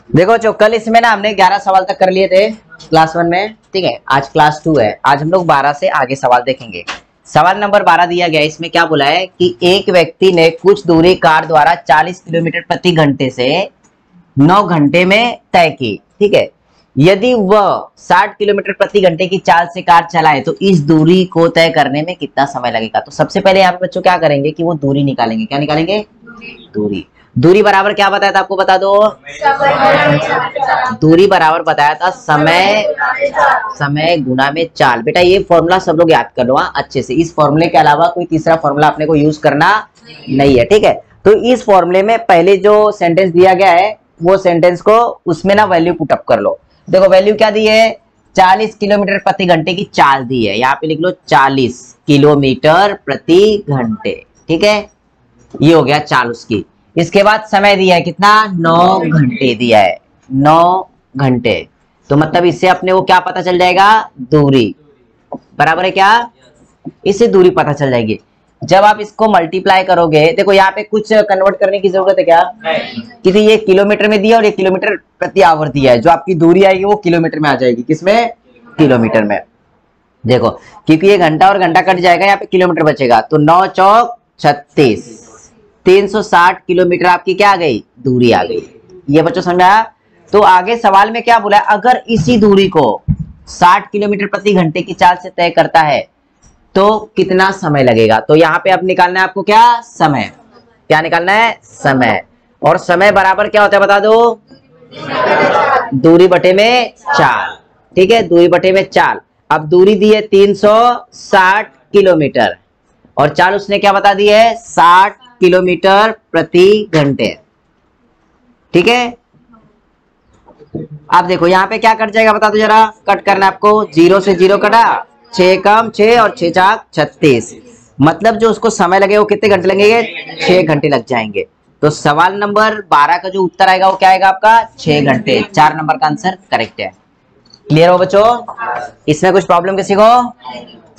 देखो जो कल इसमें ना हमने 11 सवाल तक कर लिए थे क्लास 1 में, ठीक है। आज क्लास 2 है, आज हम लोग 12 से आगे सवाल देखेंगे। सवाल नंबर 12 दिया गया है, इसमें क्या बोला है कि एक व्यक्ति ने कुछ दूरी कार द्वारा 40 किलोमीटर प्रति घंटे से 9 घंटे में तय की, ठीक है। यदि वह 60 किलोमीटर प्रति घंटे की चाल से कार चलाए तो इस दूरी को तय करने में कितना समय लगेगा। तो सबसे पहले यहाँ पे बच्चों क्या करेंगे कि वो दूरी निकालेंगे। क्या निकालेंगे? दूरी। दूरी बराबर क्या बताया था आपको, बता दो। दूरी बराबर बताया था समय गुना में चाल। बेटा ये फॉर्मूला सब लोग याद कर लो अच्छे से। इस फॉर्मूले के अलावा कोई तीसरा फॉर्मूला अपने को यूज करना नहीं है, ठीक है। तो इस फॉर्मूले में पहले जो सेंटेंस दिया गया है वो सेंटेंस को उसमें ना वैल्यू पुट अप कर लो। देखो वैल्यू क्या दी है, 40 किलोमीटर प्रति घंटे की चाल दी है। यहाँ पे लिख लो 40 किलोमीटर प्रति घंटे, ठीक है। ये हो गया चाल उसकी। इसके बाद समय दिया है कितना, 9 घंटे दिया है, 9 घंटे। तो मतलब इससे अपने को क्या पता चल जाएगा, दूरी बराबर है क्या, इससे दूरी पता चल जाएगी। जब आप इसको मल्टीप्लाई करोगे, देखो यहाँ पे कुछ कन्वर्ट करने की जरूरत है क्या, क्योंकि ये किलोमीटर में दिया और ये किलोमीटर प्रति आवर दिया है। जो आपकी दूरी आएगी वो किलोमीटर में आ जाएगी, किसमें, किलोमीटर में। देखो क्योंकि ये घंटा और घंटा कट जाएगा, यहाँ पे किलोमीटर बचेगा। तो 9 चौक 36, 360 किलोमीटर आपकी क्या आ गई, दूरी आ गई। ये बच्चों समझा। तो आगे सवाल में क्या बोला है, अगर इसी दूरी को 60 किलोमीटर प्रति घंटे की चाल से तय करता है तो कितना समय लगेगा। तो यहाँ पे अब निकालना है आपको क्या, समय। क्या निकालना है, समय। और समय बराबर क्या होता है बता दो, दूरी बटे में चाल, ठीक है। दूरी बटे में चाल। अब दूरी दी है 360 किलोमीटर और चाल उसने क्या बता दी है, 60 किलोमीटर प्रति घंटे, ठीक है। अब देखो यहाँ पे क्या कट जाएगा बता दो जरा, कट करना आपको। 0 से 0 कटा, 6 कम 6 और 6 चाक 36। मतलब जो उसको समय लगे वो कितने घंटे लगेंगे, 6 घंटे लग जाएंगे। तो सवाल नंबर 12 का जो उत्तर आएगा वो क्या आएगा आपका, 6 घंटे। 4 नंबर का आंसर करेक्ट है। क्लियर हो बच्चों, इसमें कुछ प्रॉब्लम किसी को।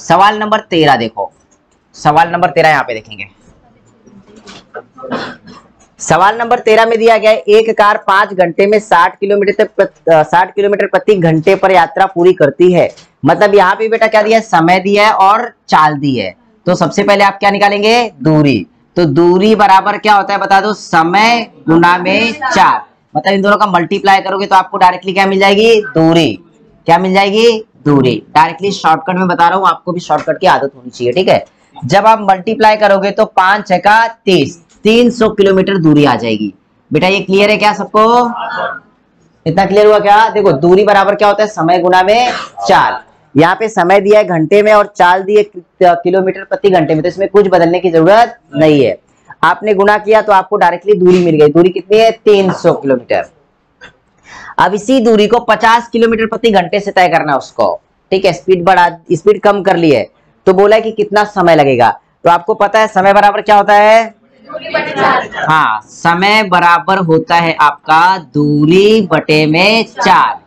सवाल नंबर 13 देखो, सवाल नंबर 13 यहाँ पे देखेंगे। सवाल नंबर 13 में दिया गया है, एक कार 5 घंटे में 60 किलोमीटर प्रति घंटे पर यात्रा पूरी करती है। मतलब यहाँ पे बेटा क्या दिया है, समय दिया है और चाल दी है। तो सबसे पहले आप क्या निकालेंगे, दूरी। तो दूरी बराबर क्या होता है बता दो, समय गुना में चाल। मतलब इन दोनों का मल्टीप्लाई करोगे तो आपको डायरेक्टली क्या मिल जाएगी, दूरी। क्या मिल जाएगी, दूरी। डायरेक्टली शॉर्टकट में बता रहा हूँ, आपको भी शॉर्टकट की आदत होनी चाहिए, ठीक है। जब आप मल्टीप्लाई करोगे तो 5 6 का 30, 300 किलोमीटर दूरी आ जाएगी। बेटा ये क्लियर है क्या सबको, इतना क्लियर हुआ क्या। देखो दूरी बराबर क्या होता है, समय गुना में चाल। यहाँ पे समय दिया है घंटे में और चाल दी है किलोमीटर प्रति घंटे में, तो इसमें कुछ बदलने की जरूरत नहीं है। आपने गुना किया तो आपको डायरेक्टली दूरी मिल गई। दूरी कितनी है, 300 किलोमीटर। अब इसी दूरी को 50 किलोमीटर प्रति घंटे से तय करना है उसको, ठीक है। स्पीड कम कर ली है तो बोला है कि कितना समय लगेगा। तो आपको पता है समय बराबर क्या होता है, हाँ, समय बराबर होता है आपका दूरी बटे में चाल।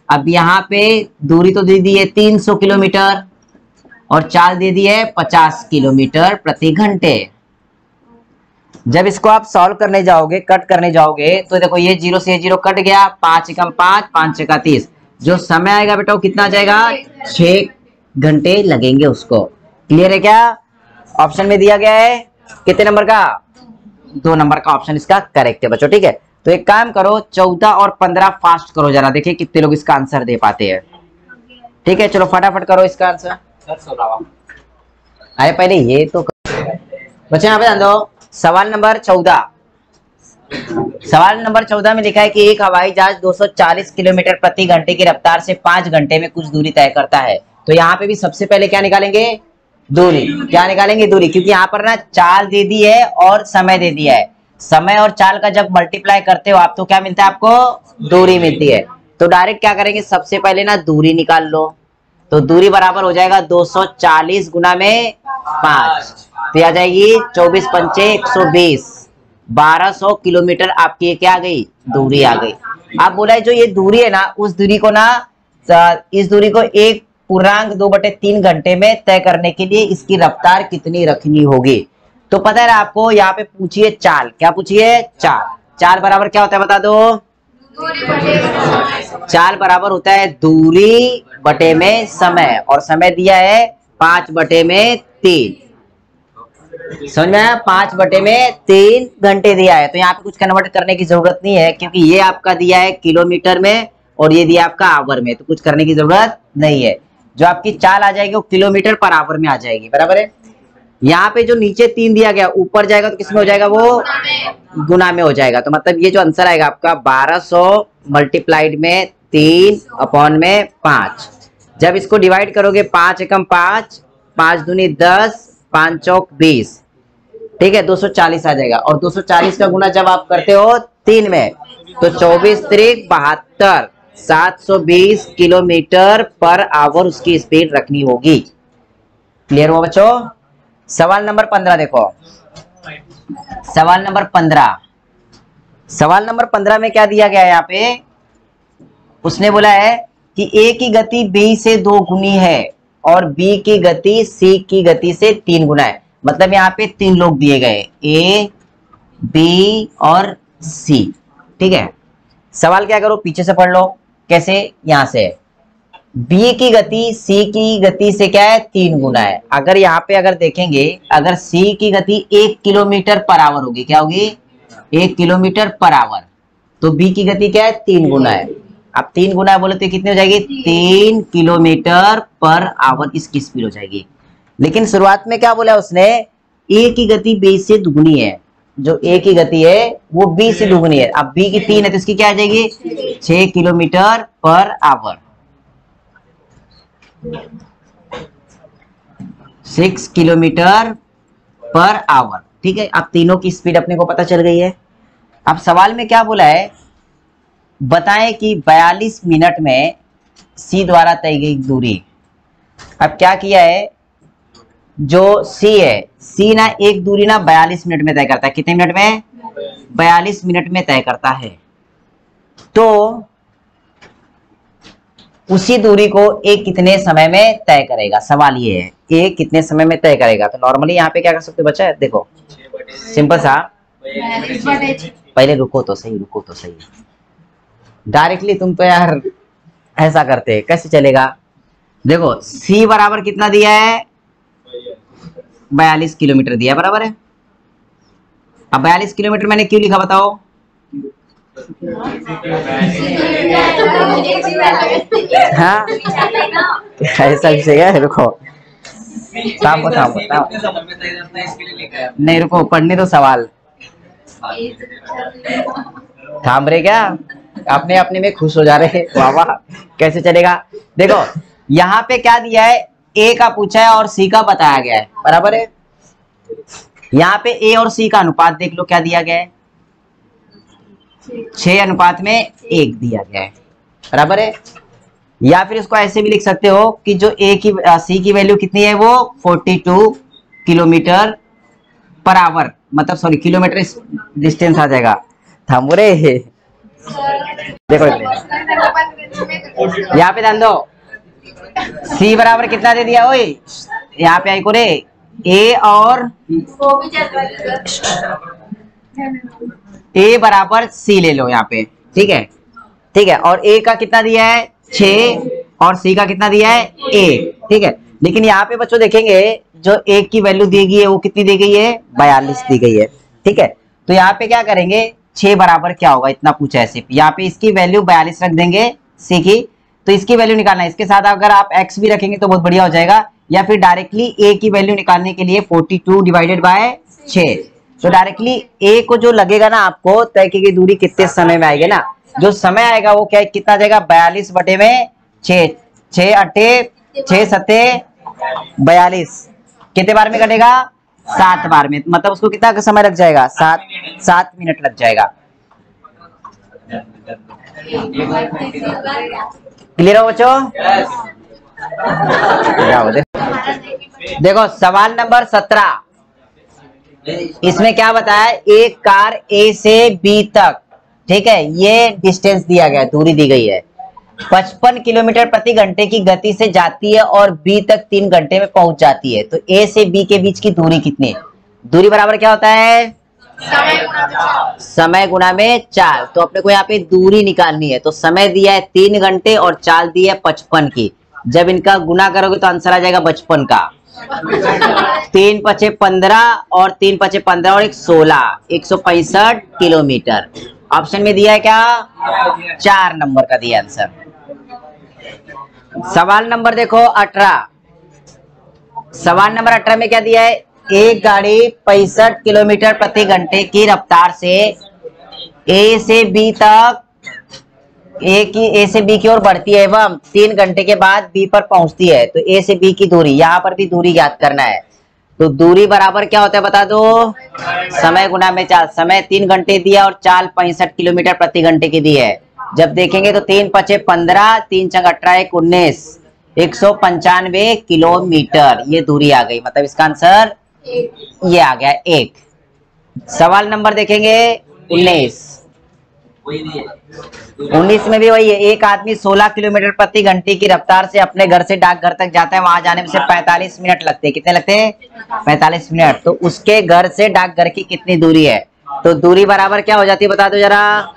अब यहाँ पे दूरी तो दे दी है 300 किलोमीटर और चाल दे दी है 50 किलोमीटर प्रति घंटे। जब इसको आप सॉल्व करने जाओगे, कट करने जाओगे, तो देखो ये 0 से 0 कट गया, 5 एकम 5, 5 6 का 30। जो समय आएगा बेटा वो कितना आ जाएगा, 6 घंटे लगेंगे उसको। क्लियर है क्या। ऑप्शन में दिया गया है कितने नंबर का, 2 नंबर का ऑप्शन इसका करेक्ट है बच्चों, ठीक है। तो एक काम करो, 14 और 15 फास्ट करो जरा, देखिए कितने लोग इसका आंसर दे पाते हैं, ठीक है। चलो फटाफट करो इसका आंसर। अरे पहले ये तो बच्चे यहाँ पे ध्यान दो। सवाल नंबर 14, सवाल नंबर 14 में लिखा है कि एक हवाई जहाज 240 किलोमीटर प्रति घंटे की रफ्तार से 5 घंटे में कुछ दूरी तय करता है। तो यहाँ पे भी सबसे पहले क्या निकालेंगे, दूरी। क्या निकालेंगे, दूरी, क्योंकि यहाँ पर ना चाल दे दी है और समय दे दिया है। समय और चाल का जब मल्टीप्लाई करते हो आप तो क्या मिलता है आपको, दूरी मिलती है। तो डायरेक्ट क्या करेंगे, सबसे पहले ना दूरी निकाल लो। तो दूरी बराबर हो जाएगा 240 गुना में 5, तो आ जाएगी 24 पंचे 120, 1200 किलोमीटर आपकी क्या आ गई, दूरी आ गई। आप बोला है जो ये दूरी है ना, उस दूरी को ना, इस दूरी को 1.2/3 घंटे में तय करने के लिए इसकी रफ्तार कितनी रखनी होगी। तो पता है ना आपको, यहाँ पे पूछिए चाल। क्या पूछिए, चाल। चाल बराबर क्या होता है बता दो? चाल बराबर होता है दूरी बटे में समय, और समय दिया है 5/3। समझ में आया? 5/3 घंटे दिया है। तो यहाँ पे कुछ कन्वर्ट करने की जरूरत नहीं है, क्योंकि ये आपका दिया है किलोमीटर में और ये दिया आपका आवर में, तो कुछ करने की जरूरत नहीं है। जो आपकी चाल आ जाएगी वो किलोमीटर पर आवर में आ जाएगी, बराबर है। यहाँ पे जो नीचे 3 दिया गया ऊपर जाएगा तो किसमें हो जाएगा? वो गुना में हो जाएगा। तो मतलब ये जो आंसर आएगा आपका 1200 मल्टीप्लाइड में 3/5। जब इसको डिवाइड करोगे 5 एकम 5, 5 दूनी 10, 5 चौक 20, ठीक है, 240 आ जाएगा। और 240 का गुना जब आप करते हो 3 में तो 24 त्रिक 72, 720 किलोमीटर पर आवर उसकी स्पीड रखनी होगी। क्लियर हुआ बच्चों? सवाल नंबर 15 देखो। सवाल नंबर 15, सवाल नंबर 15 में क्या दिया गया है? यहाँ पे उसने बोला है कि ए की गति बी से 2 गुनी है और बी की गति सी की गति से 3 गुना है। मतलब यहाँ पे 3 लोग दिए गए, ए, बी और सी, ठीक है। सवाल क्या करो, पीछे से पढ़ लो। कैसे? यहां से बी की गति सी की गति से क्या है? 3 गुना है। अगर यहाँ पे अगर देखेंगे, अगर सी की गति 1 किलोमीटर पर आवर होगी, क्या होगी? 1 किलोमीटर पर आवर, तो बी की गति क्या है? 3 गुना है। अब 3 गुना बोले तो कितनी हो जाएगी? 3 किलोमीटर पर आवर इसकी स्पीड हो जाएगी। लेकिन शुरुआत में क्या बोला उसने? ए की गति बी से दुगुनी है। जो ए की गति है वो बी से दुगुनी है। अब बी की 3 है तो इसकी क्या आ जाएगी? 6 kilometre per hour, 6 kilometre per hour, ठीक है। अब तीनों की स्पीड अपने को पता चल गई है। अब सवाल में क्या बोला है? बताएं कि 42 मिनट में सी द्वारा तय गई दूरी। अब क्या किया है, जो सी है, सी ना एक दूरी ना 42 मिनट में तय करता है। कितने मिनट में? 42 मिनट में तय करता है। तो उसी दूरी को ए कितने समय में तय करेगा? सवाल ये है, ए कितने समय में तय करेगा। तो नॉर्मली यहाँ पे क्या कर सकते हो बच्चा? देखो सिंपल सा, पहले रुको तो सही, रुको तो सही। डायरेक्टली तुम तो यार ऐसा करते, कैसे चलेगा? देखो सी बराबर कितना दिया है? 42 किलोमीटर दिया, बराबर है। अब 42 किलोमीटर मैंने क्यों लिखा बताओ? हाँ ऐसा विषय है। रुको थामो थामो थामो, नहीं रुको, पढ़ने दो सवाल। थाम रहे क्या? अपने अपने में खुश हो जा रहे। वाह वाह, कैसे चलेगा? देखो यहाँ पे क्या दिया है? ए का पूछा है और सी का बताया गया है, बराबर है। यहाँ पे ए और सी का अनुपात देख लो, क्या दिया गया है? 6:1 दिया गया है, बराबर है। या फिर इसको ऐसे भी लिख सकते हो कि जो ए की सी की वैल्यू कितनी है? वो 42 किलोमीटर पर आवर, मतलब सॉरी किलोमीटर डिस्टेंस आ जाएगा। थामो रे, देखो यहाँ पे ध्यान दो, सी बराबर कितना दे दिया? ओए यहाँ पे आई को रे, ए और ए बराबर सी ले लो यहाँ पे, ठीक है, ठीक है। और ए का कितना दिया है? 6 और सी का कितना दिया है? 1, ठीक है। लेकिन यहाँ पे बच्चों देखेंगे जो ए की वैल्यू दी गई है वो कितनी दी गई है? 42 दी गई है, ठीक है। तो यहाँ पे क्या करेंगे? 6 बराबर क्या होगा? इतना पूछा है सिर्फ। यहाँ पे इसकी वैल्यू 42 रख देंगे सी की, तो इसकी वैल्यू निकालना है। इसके साथ अगर आप x भी रखेंगे तो बहुत बढ़िया हो जाएगा। या फिर डायरेक्टली a की वैल्यू निकालने के लिए 42 डिवाइडेड बाय 6, तो डायरेक्टली a को जो लगेगा ना आपको, तय की गई दूरी कितने समय में आएगी ना, जो समय आएगा वो क्या कितना आ जाएगा? 42 बटे में 6, 6 अट्ठे 6 सत्ते 42, कितने बार में कटेगा? 7 बार में। मतलब उसको कितना का समय लग जाएगा? 7 मिनट लग जाएगा। क्लियर हो बच्चों? देखो सवाल नंबर 17, इसमें क्या बताया? एक कार ए से बी तक, ठीक है, ये डिस्टेंस दिया गया है, दूरी दी गई है, 55 किलोमीटर प्रति घंटे की गति से जाती है और बी तक 3 घंटे में पहुंच जाती है। तो ए से बी के बीच की दूरी कितनी है? दूरी बराबर क्या होता है? समय गुना में चाल। तो अपने को यहाँ पे दूरी निकालनी है। तो समय दिया है 3 घंटे और चाल दी है 55 की। जब इनका गुना करोगे तो आंसर आ जाएगा 55 का। 3 पचे 15 और 3 पचे 15 और 16, 165 किलोमीटर। ऑप्शन में दिया है क्या? 4 नंबर का दिया आंसर। सवाल नंबर देखो 18। सवाल नंबर 18 में क्या दिया है? एक गाड़ी 65 किलोमीटर प्रति घंटे की रफ्तार से ए से बी तक ए से बी की ओर बढ़ती है एवं 3 घंटे के बाद बी पर पहुंचती है। तो ए से बी की दूरी, यहां पर भी दूरी ज्ञात करना है। तो दूरी बराबर क्या होता है बता दो? समय गुना में चाल। समय 3 घंटे दिया और चाल 65 किलोमीटर प्रति घंटे की दी है। जब देखेंगे तो 3 पचे 15, 3 चंग 18, 1 19, 195 किलोमीटर ये दूरी आ गई। मतलब इसका आंसर ये आ गया 1। सवाल नंबर देखेंगे 19। 19 में भी वही है। एक आदमी 16 किलोमीटर प्रति घंटे की रफ्तार से अपने घर से डाकघर तक जाता है। वहां जाने में से 45 मिनट लगते हैं। कितने लगते हैं? 45 मिनट। तो उसके घर से डाकघर की कितनी दूरी है? तो दूरी बराबर क्या हो जाती है बता दो जरा?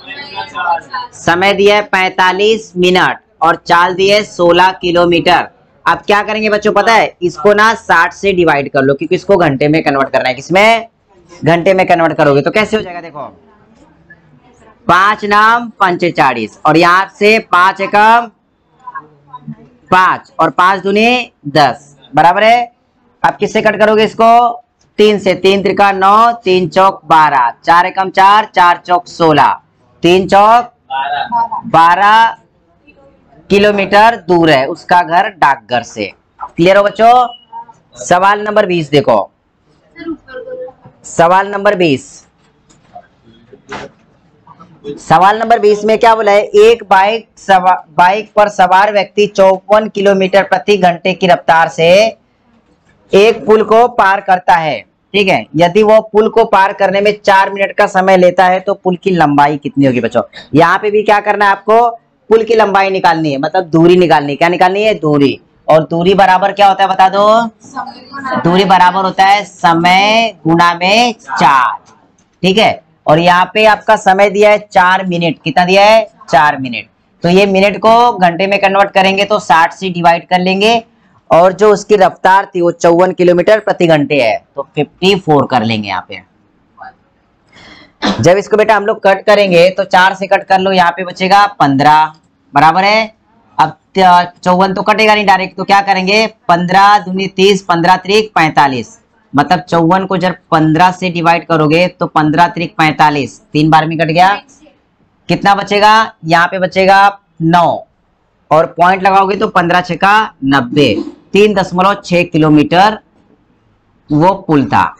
समय दिया है 45 मिनट और चाल दी है 16 किलोमीटर। अब क्या करेंगे बच्चों पता है? इसको ना 60 से डिवाइड कर लो, क्योंकि इसको घंटे में कन्वर्ट करना है। किसमें? घंटे में कन्वर्ट करोगे तो कैसे हो जाएगा? देखो 5 नाम 5 40 और यहाँ से 5 एकम 5 और 5 दूनी 10 बराबर है। अब किससे कट करोगे इसको? 3 से। 3 त्रिका 9, 3 चौक 12, 4 एकम 4, 4 चौक 16, 3 चौक 12 किलोमीटर दूर है उसका घर डाकघर से। क्लियर हो बच्चों? सवाल नंबर 20 देखो। सवाल नंबर 20। सवाल नंबर 20 में क्या बोला है? एक बाइक पर सवार व्यक्ति 54 किलोमीटर प्रति घंटे की रफ्तार से एक पुल को पार करता है। ठीक है, यदि वो पुल को पार करने में 4 मिनट का समय लेता है तो पुल की लंबाई कितनी होगी बच्चों? यहाँ पे भी क्या करना है आपको? पुल की लंबाई निकालनी है, मतलब दूरी निकालनी है। क्या निकालनी है? दूरी। और दूरी बराबर क्या होता है बता दो? दूरी बराबर होता है समय गुना में चाल। ठीक है, और यहाँ पे आपका समय दिया है 4 मिनट। कितना दिया है? 4 मिनट। तो ये मिनट को घंटे में कन्वर्ट करेंगे तो 60 से डिवाइड कर लेंगे और जो उसकी रफ्तार थी वो 54 किलोमीटर प्रति घंटे है, तो 54 कर लेंगे यहाँ पे। जब इसको बेटा हम लोग कट करेंगे तो 4 से कट कर लो, यहाँ पे बचेगा 15 बराबर है। अब 54 तो कटेगा नहीं डायरेक्ट, तो क्या करेंगे? 15 दूनी 30, 15 त्रिक 45। मतलब 54 को जब 15 से डिवाइड करोगे तो 15 त्रिक 45, 3 बार में कट गया। कितना बचेगा? यहाँ पे बचेगा 9 और पॉइंट लगाओगे तो 15 छक्का 90, 3.6 किलोमीटर वो पुल था।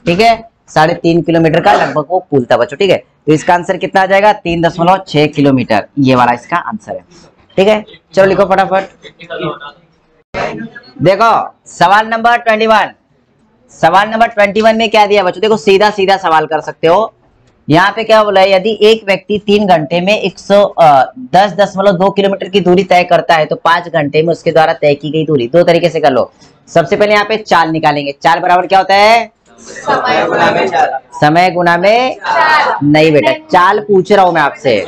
ठीक है, 3.5 किलोमीटर का लगभग वो पुल था बच्चों। ठीक है, तो इसका आंसर कितना आ जाएगा? 3.6 किलोमीटर। ये वाला इसका आंसर है। ठीक है, चलो लिखो फटाफट। देखो सवाल नंबर 21। सवाल नंबर 21 में क्या दिया बच्चों? देखो सीधा सीधा सवाल कर सकते हो। यहाँ पे क्या बोला है? यदि एक व्यक्ति 3 घंटे में 110.2 किलोमीटर की दूरी तय करता है तो 5 घंटे में उसके द्वारा तय की गई दूरी। 2 तरीके से कर लो। सबसे पहले यहाँ पे चाल निकालेंगे। चाल बराबर क्या होता है? समय गुना में चाल। समय गुना में नहीं बेटा, चाल पूछ रहा हूं मैं आपसे।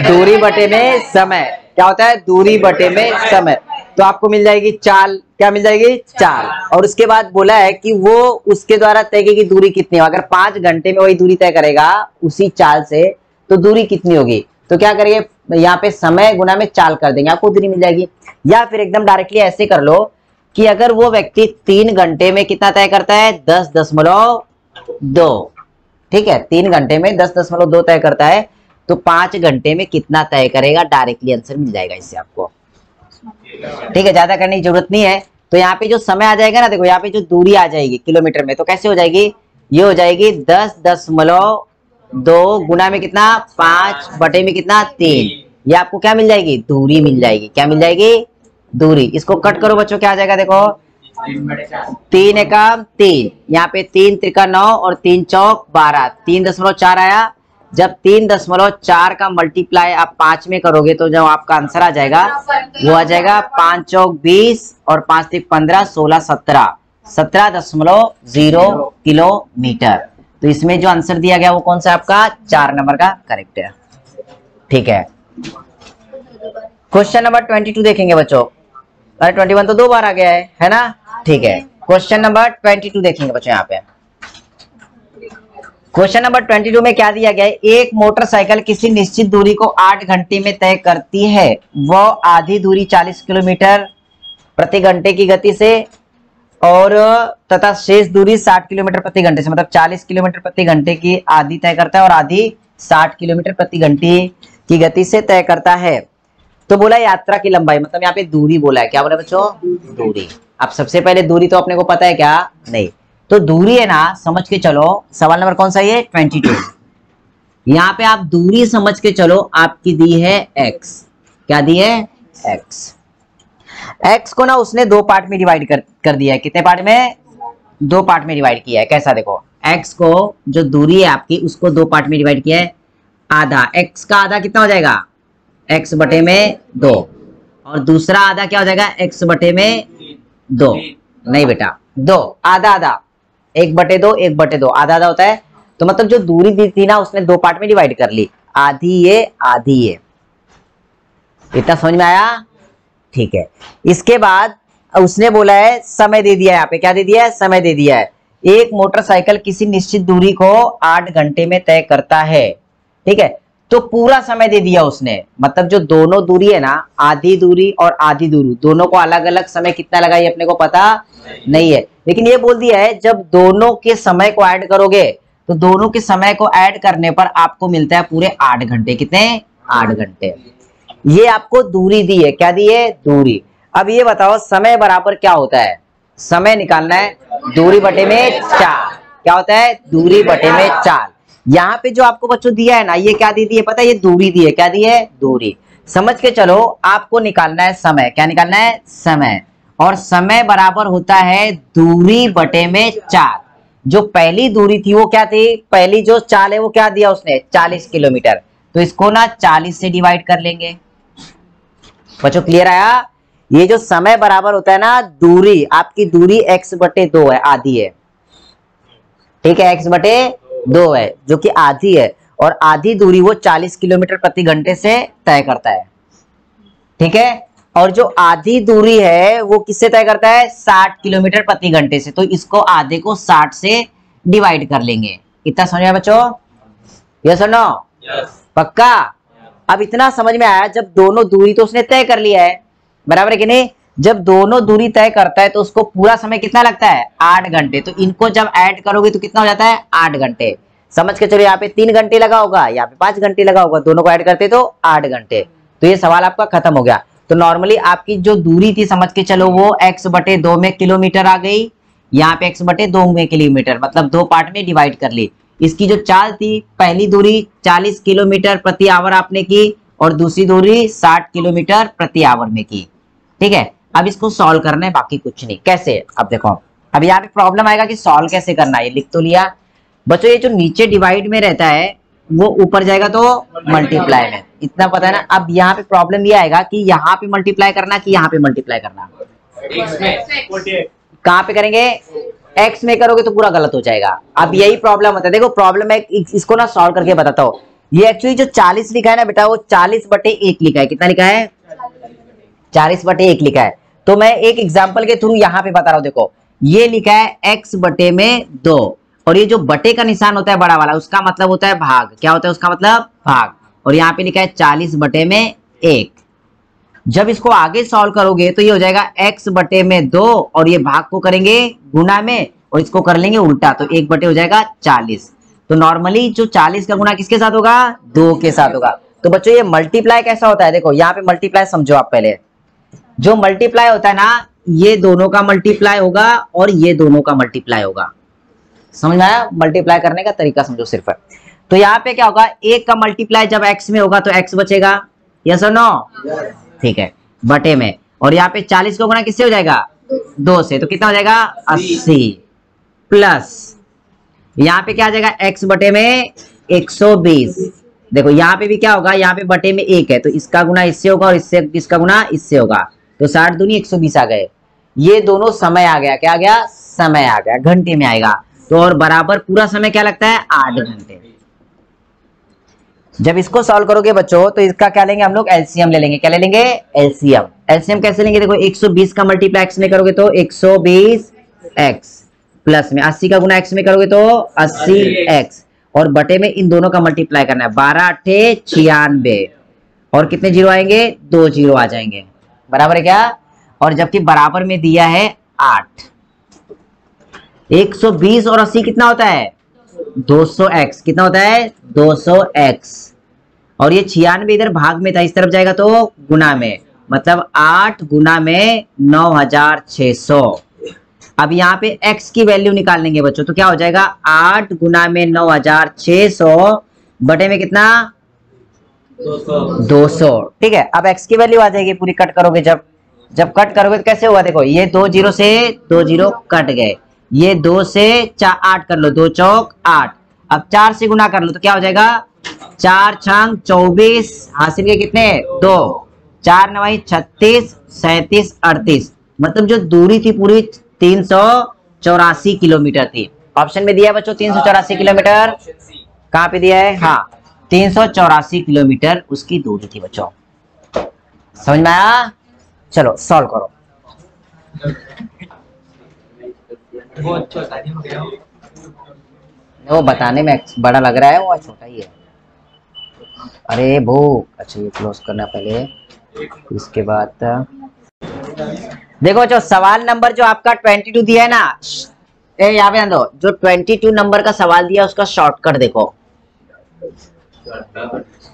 दूरी बटे में समय क्या होता है? दूरी बटे में समय। तो आपको मिल जाएगी चाल। क्या मिल जाएगी? चाल। और उसके बाद बोला है कि वो उसके द्वारा तय की दूरी कितनी हो। अगर 5 घंटे में वही दूरी तय करेगा उसी चाल से तो दूरी कितनी होगी? तो क्या करेंगे? यहाँ पे समय गुना में चाल कर देंगे, आपको दूरी मिल जाएगी। या फिर एकदम डायरेक्टली ऐसे कर लो कि अगर वो व्यक्ति 3 घंटे में कितना तय करता है? 10.2। ठीक है, 3 घंटे में 10.2 तय करता है तो 5 घंटे में कितना तय करेगा? डायरेक्टली आंसर मिल जाएगा इससे आपको। ठीक है, ज्यादा करने की जरूरत नहीं है। तो यहाँ पे जो समय आ जाएगा ना, देखो यहाँ पे जो दूरी आ जाएगी किलोमीटर में, तो कैसे हो जाएगी? ये हो जाएगी 10.2 गुना में कितना? 5 बटे में कितना? 3। ये आपको क्या मिल जाएगी? दूरी मिल जाएगी। क्या मिल जाएगी? दूरी। इसको कट करो बच्चों, क्या आ जाएगा? देखो 3 एकम 3, यहाँ पे 3 त्रिका 9 और 3 चौक 12, 3.4 आया। जब 3.4 का मल्टीप्लाई आप 5 में करोगे तो जो आपका आंसर आ जाएगा वो आ जाएगा 5 चौक 20 और 5 3 15, 16 17, 17.0 किलोमीटर। तो इसमें जो आंसर दिया गया वो कौन सा आपका 4 नंबर का करेक्ट है। ठीक है, क्वेश्चन नंबर 22 देखेंगे बच्चों। अरे 21 तो 2 बार आ गया है ना। ठीक है, क्वेश्चन नंबर 22 देखेंगे बच्चों। यहाँ पे क्वेश्चन नंबर 22 में क्या दिया गया है, एक मोटरसाइकिल किसी निश्चित दूरी को 8 घंटे में तय करती है। वह आधी दूरी 40 किलोमीटर प्रति घंटे की गति से और तथा शेष दूरी 60 किलोमीटर प्रति घंटे से, मतलब 40 किलोमीटर प्रति घंटे की आधी तय करता है और आधी 60 किलोमीटर प्रति घंटे की गति से तय करता है। तो बोला यात्रा की लंबाई, मतलब यहाँ पे दूरी बोला है। क्या बोला बच्चों, दूरी। अब सबसे पहले दूरी तो अपने को पता है क्या, नहीं। तो दूरी है ना, समझ के चलो। सवाल नंबर कौन सा है, 22। यहाँ पे आप दूरी समझ के चलो, आपकी दी है x। क्या दी है, x। x को ना उसने 2 पार्ट में डिवाइड कर दिया है। कितने पार्ट में, 2 पार्ट में डिवाइड किया है। कैसा, देखो x को जो दूरी है आपकी उसको 2 पार्ट में डिवाइड किया है। आधा, x का आधा कितना हो जाएगा, x बटे में 2, और दूसरा आधा क्या हो जाएगा, x बटे में 2। नहीं बेटा, 2 आधा आधा, 1 बटे 2 1 बटे 2, आधा आधा होता है। तो मतलब जो दूरी दी थी ना उसने 2 पार्ट में डिवाइड कर ली, आधी ये आधी ये। इतना समझ में आया। ठीक है, इसके बाद उसने बोला है समय दे दिया है। यहाँ पे क्या दे दिया है, समय दे दिया है। एक मोटरसाइकिल किसी निश्चित दूरी को 8 घंटे में तय करता है। ठीक है, तो पूरा समय दे दिया उसने, मतलब जो दोनों दूरी है ना, आधी दूरी और आधी दूरी, दोनों को अलग अलग समय कितना लगा ये अपने को पता नहीं है, लेकिन ये बोल दिया है जब दोनों के समय को ऐड करोगे तो दोनों के समय को ऐड करने पर आपको मिलता है पूरे 8 घंटे। कितने, 8 घंटे। ये आपको दूरी दी है। क्या दी है, दूरी। अब ये बताओ समय बराबर क्या होता है, समय निकालना है, दूरी बटे में 4। क्या होता है, दूरी बटे में 4। यहाँ पे जो आपको बच्चों दिया है ना, ये क्या दी है पता है, ये दूरी दी है। क्या दी है, दूरी। समझ के चलो, आपको निकालना है समय। क्या निकालना है, समय। और समय बराबर होता है दूरी बटे में 4। जो पहली दूरी थी वो क्या थी, पहली जो चाल है वो क्या दिया उसने, 40 किलोमीटर। तो इसको ना 40 से डिवाइड कर लेंगे। बच्चों क्लियर आया। ये जो समय बराबर होता है ना, दूरी, आपकी दूरी x बटे 2 है, आधी है। ठीक है, x बटे 2 है जो कि आधी है, और आधी दूरी वो 40 किलोमीटर प्रति घंटे से तय करता है। ठीक है, और जो आधी दूरी है वो किससे तय करता है, 60 किलोमीटर प्रति घंटे से। तो इसको आधे को 60 से डिवाइड कर लेंगे। इतना समझ में बच्चों, यस और नो, पक्का। अब इतना समझ में आया, जब दोनों दूरी तो उसने तय कर लिया है, बराबर है कि नहीं। जब दोनों दूरी तय करता है तो उसको पूरा समय कितना लगता है, 8 घंटे। तो इनको जब ऐड करोगे तो कितना हो जाता है, 8 घंटे। समझ के चलो, यहाँ पे 3 घंटे लगा होगा, यहाँ पे 5 घंटे लगा होगा, दोनों को ऐड करते तो 8 घंटे। तो ये सवाल आपका खत्म हो गया। तो नॉर्मली आपकी जो दूरी थी समझ के चलो, वो x बटे 2 में किलोमीटर आ गई। यहाँ पे x बटे 2 में किलोमीटर, मतलब 2 पार्ट में डिवाइड कर ली। इसकी जो चाल थी, पहली दूरी 40 किलोमीटर प्रति आवर आपने की, और दूसरी दूरी 60 किलोमीटर प्रति आवर में की। ठीक है, अब इसको सॉल्व करना है, बाकी कुछ नहीं। कैसे, अब देखो, अब यहाँ पे प्रॉब्लम आएगा कि सॉल्व कैसे करना है। लिख तो लिया बच्चों, ये जो नीचे डिवाइड में रहता है वो ऊपर जाएगा तो मल्टीप्लाई में, इतना पता है ना। अब यहाँ पे प्रॉब्लम ये आएगा कि यहाँ पे मल्टीप्लाई करना कि यहाँ पे मल्टीप्लाई करना। कहाँ पे करेंगे, x में करोगे तो पूरा गलत हो जाएगा। अब यही प्रॉब्लम होता है। देखो प्रॉब्लम है, इसको ना सॉल्व करके बताता हूँ। ये एक्चुअली जो 40 लिखा है ना बेटा, वो 40 बटे 1 लिखा है। कितना लिखा है, 40 बटे 1 लिखा है। तो मैं एक एग्जाम्पल के थ्रू यहाँ पे बता रहा हूँ। देखो ये लिखा है x बटे में 2, और ये जो बटे का निशान होता है बड़ा वाला, उसका मतलब होता है भाग। क्या होता है उसका मतलब, भाग। और यहाँ पे लिखा है 40 बटे में 1। जब इसको आगे सॉल्व करोगे तो ये हो जाएगा x बटे में 2, और ये भाग को करेंगे गुना में, और इसको कर लेंगे उल्टा, तो 1 बटे हो जाएगा 40। तो नॉर्मली जो 40 का गुना किसके साथ होगा, 2 के साथ होगा। तो बच्चों ये मल्टीप्लाई कैसा होता है, देखो यहाँ पे मल्टीप्लाई समझो आप पहले। जो मल्टीप्लाई होता है ना, ये दोनों का मल्टीप्लाई होगा और ये दोनों का मल्टीप्लाई होगा। समझ में आया, मल्टीप्लाई करने का तरीका समझो सिर्फ। तो यहाँ पे क्या होगा, 1 का मल्टीप्लाई जब x में होगा तो x बचेगा, यस और नो, ठीक है, बटे में। और यहाँ पे 40 का गुना किससे हो जाएगा, 2 से, तो कितना हो जाएगा 80, प्लस यहाँ पे क्या आ जाएगा, x बटे में 120। देखो यहाँ पे भी क्या होगा, यहाँ पे बटे में 1 है, तो इसका गुना इससे होगा और इसका गुना इससे होगा, तो 60 दूनी 120 आ गए। ये दोनों समय आ गया, क्या आ गया, समय आ गया, घंटे में आएगा। तो और बराबर पूरा समय क्या लगता है 8 घंटे। जब इसको सॉल्व करोगे बच्चों तो इसका क्या लेंगे हम लोग, एलसीएम ले लेंगे। क्या ले लेंगे, एलसीएम। एलसीएम कैसे लेंगे, देखो 120 का मल्टीप्लाई एक्स में करोगे तो 120 एक्स, प्लस में 80 का गुना एक्स में करोगे तो 80 एक्स, और बटे में इन दोनों का मल्टीप्लाई करना है। 12 8 96, और कितने जीरो आएंगे, 2 जीरो आ जाएंगे, बराबर है क्या। और जबकि बराबर में दिया है 8। 120 और 80 कितना होता है 200x, कितना होता है 200x, और ये 96 इधर भाग में था, इस तरफ जाएगा तो गुना में, मतलब 8 गुना में 9600। अब यहाँ पे x की वैल्यू निकाल लेंगे बच्चों, तो क्या हो जाएगा 8 गुना में 9600 बटे में कितना 200। ठीक है, अब x की वैल्यू आ जाएगी पूरी, कट करोगे जब कट करोगे तो कैसे हुआ, देखो ये 2 जीरो से 2 जीरो कट गए, ये 2 से 8 कर लो, 2 चौक 8, अब 4 से गुना कर लो तो क्या हो जाएगा 4 छंग 24, हासिल के कितने 2, 4 9 36 37 38, मतलब जो दूरी थी पूरी 384 किलोमीटर थी। ऑप्शन में दिया है बच्चों 384 किलोमीटर, कहाँ पे दिया है, हाँ 384 किलोमीटर उसकी दूरी थी बच्चों। समझ में आया, चलो सॉल्व करो। वो बताने में बड़ा लग रहा है, वो छोटा ही है। अरे वो अच्छा, ये क्लोज करना पहले, इसके बाद देखो जो सवाल नंबर जो आपका 22 दिया है ना, यहाँ पे दो, जो 22 नंबर का सवाल दिया उसका शॉर्टकट देखो।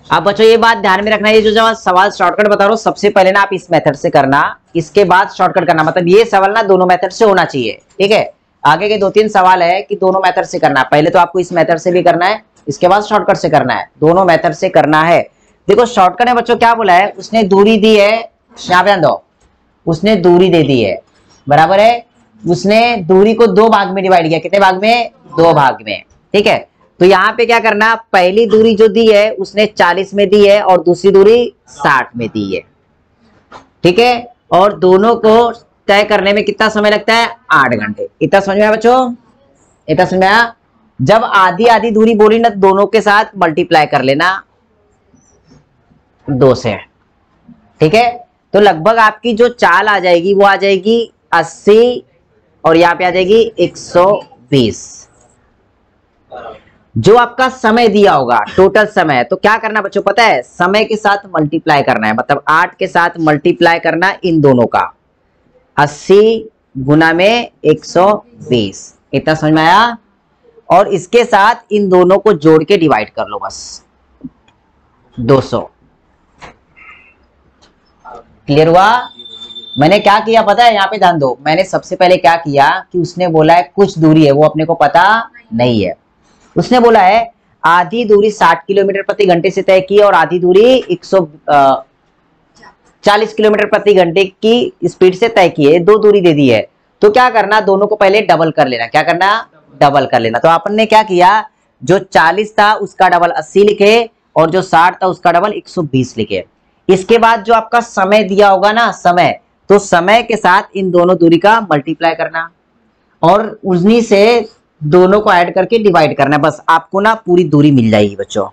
अब बच्चों ये बात ध्यान में रखना, ये जो सवाल शॉर्टकट बता रहा हूँ सबसे पहले ना आप इस मेथड से करना, इसके बाद शॉर्टकट करना, मतलब ये सवाल ना दोनों मेथड से होना चाहिए। ठीक है, आगे के 2-3 सवाल है कि दोनों मेथड से करना है, पहले तो आपको इस मेथड से भी करना है, इसके बाद शॉर्टकट से करना है, दोनों मेथड से करना है। देखो शॉर्टकट में बच्चों क्या बोला है, उसने दूरी दी है, यहाँ पे दो, उसने दूरी दे दी है, बराबर है, उसने दूरी को 2 भाग में डिवाइड किया, कितने भाग में 2 भाग में। ठीक है, तो यहाँ पे क्या करना, पहली दूरी जो दी है उसने 40 में दी है और दूसरी दूरी 60 में दी है। ठीक है, और दोनों को तय करने में कितना समय लगता है 8 घंटे। इतना समझ में आया बच्चों, इतना समझ में आया। जब आधी आधी दूरी बोली ना दोनों के साथ मल्टीप्लाई कर लेना 2 से। ठीक है, तो लगभग आपकी जो चाल आ जाएगी वो आ जाएगी 80 और यहाँ पे आ जाएगी 120। जो आपका समय दिया होगा टोटल समय, तो क्या करना बच्चों पता है, समय के साथ मल्टीप्लाई करना है, मतलब 8 के साथ मल्टीप्लाई करना इन दोनों का, 80 गुना में 120। इतना समझ में आया, और इसके साथ इन दोनों को जोड़ के डिवाइड कर लो बस 200। क्लियर हुआ। मैंने क्या किया पता है, यहाँ पे ध्यान दो, मैंने सबसे पहले क्या किया कि उसने बोला है कुछ दूरी है वो अपने को पता नहीं है, उसने बोला है आधी दूरी 60 किलोमीटर प्रति घंटे से तय की और आधी दूरी 140 किलोमीटर प्रति घंटे की स्पीड से तय की है, 2 दूरी दे दी है। तो क्या करना, दोनों को पहले डबल कर लेना। क्या करना, डबल कर लेना। तो अपन ने क्या किया, जो 40 था उसका डबल 80 लिखे और जो 60 था उसका डबल 120 लिखे। इसके बाद जो आपका समय दिया होगा ना समय, तो समय के साथ इन दोनों दूरी का मल्टीप्लाई करना और उन्हीं से दोनों को ऐड करके डिवाइड करना, बस आपको ना पूरी दूरी मिल जाएगी बच्चों।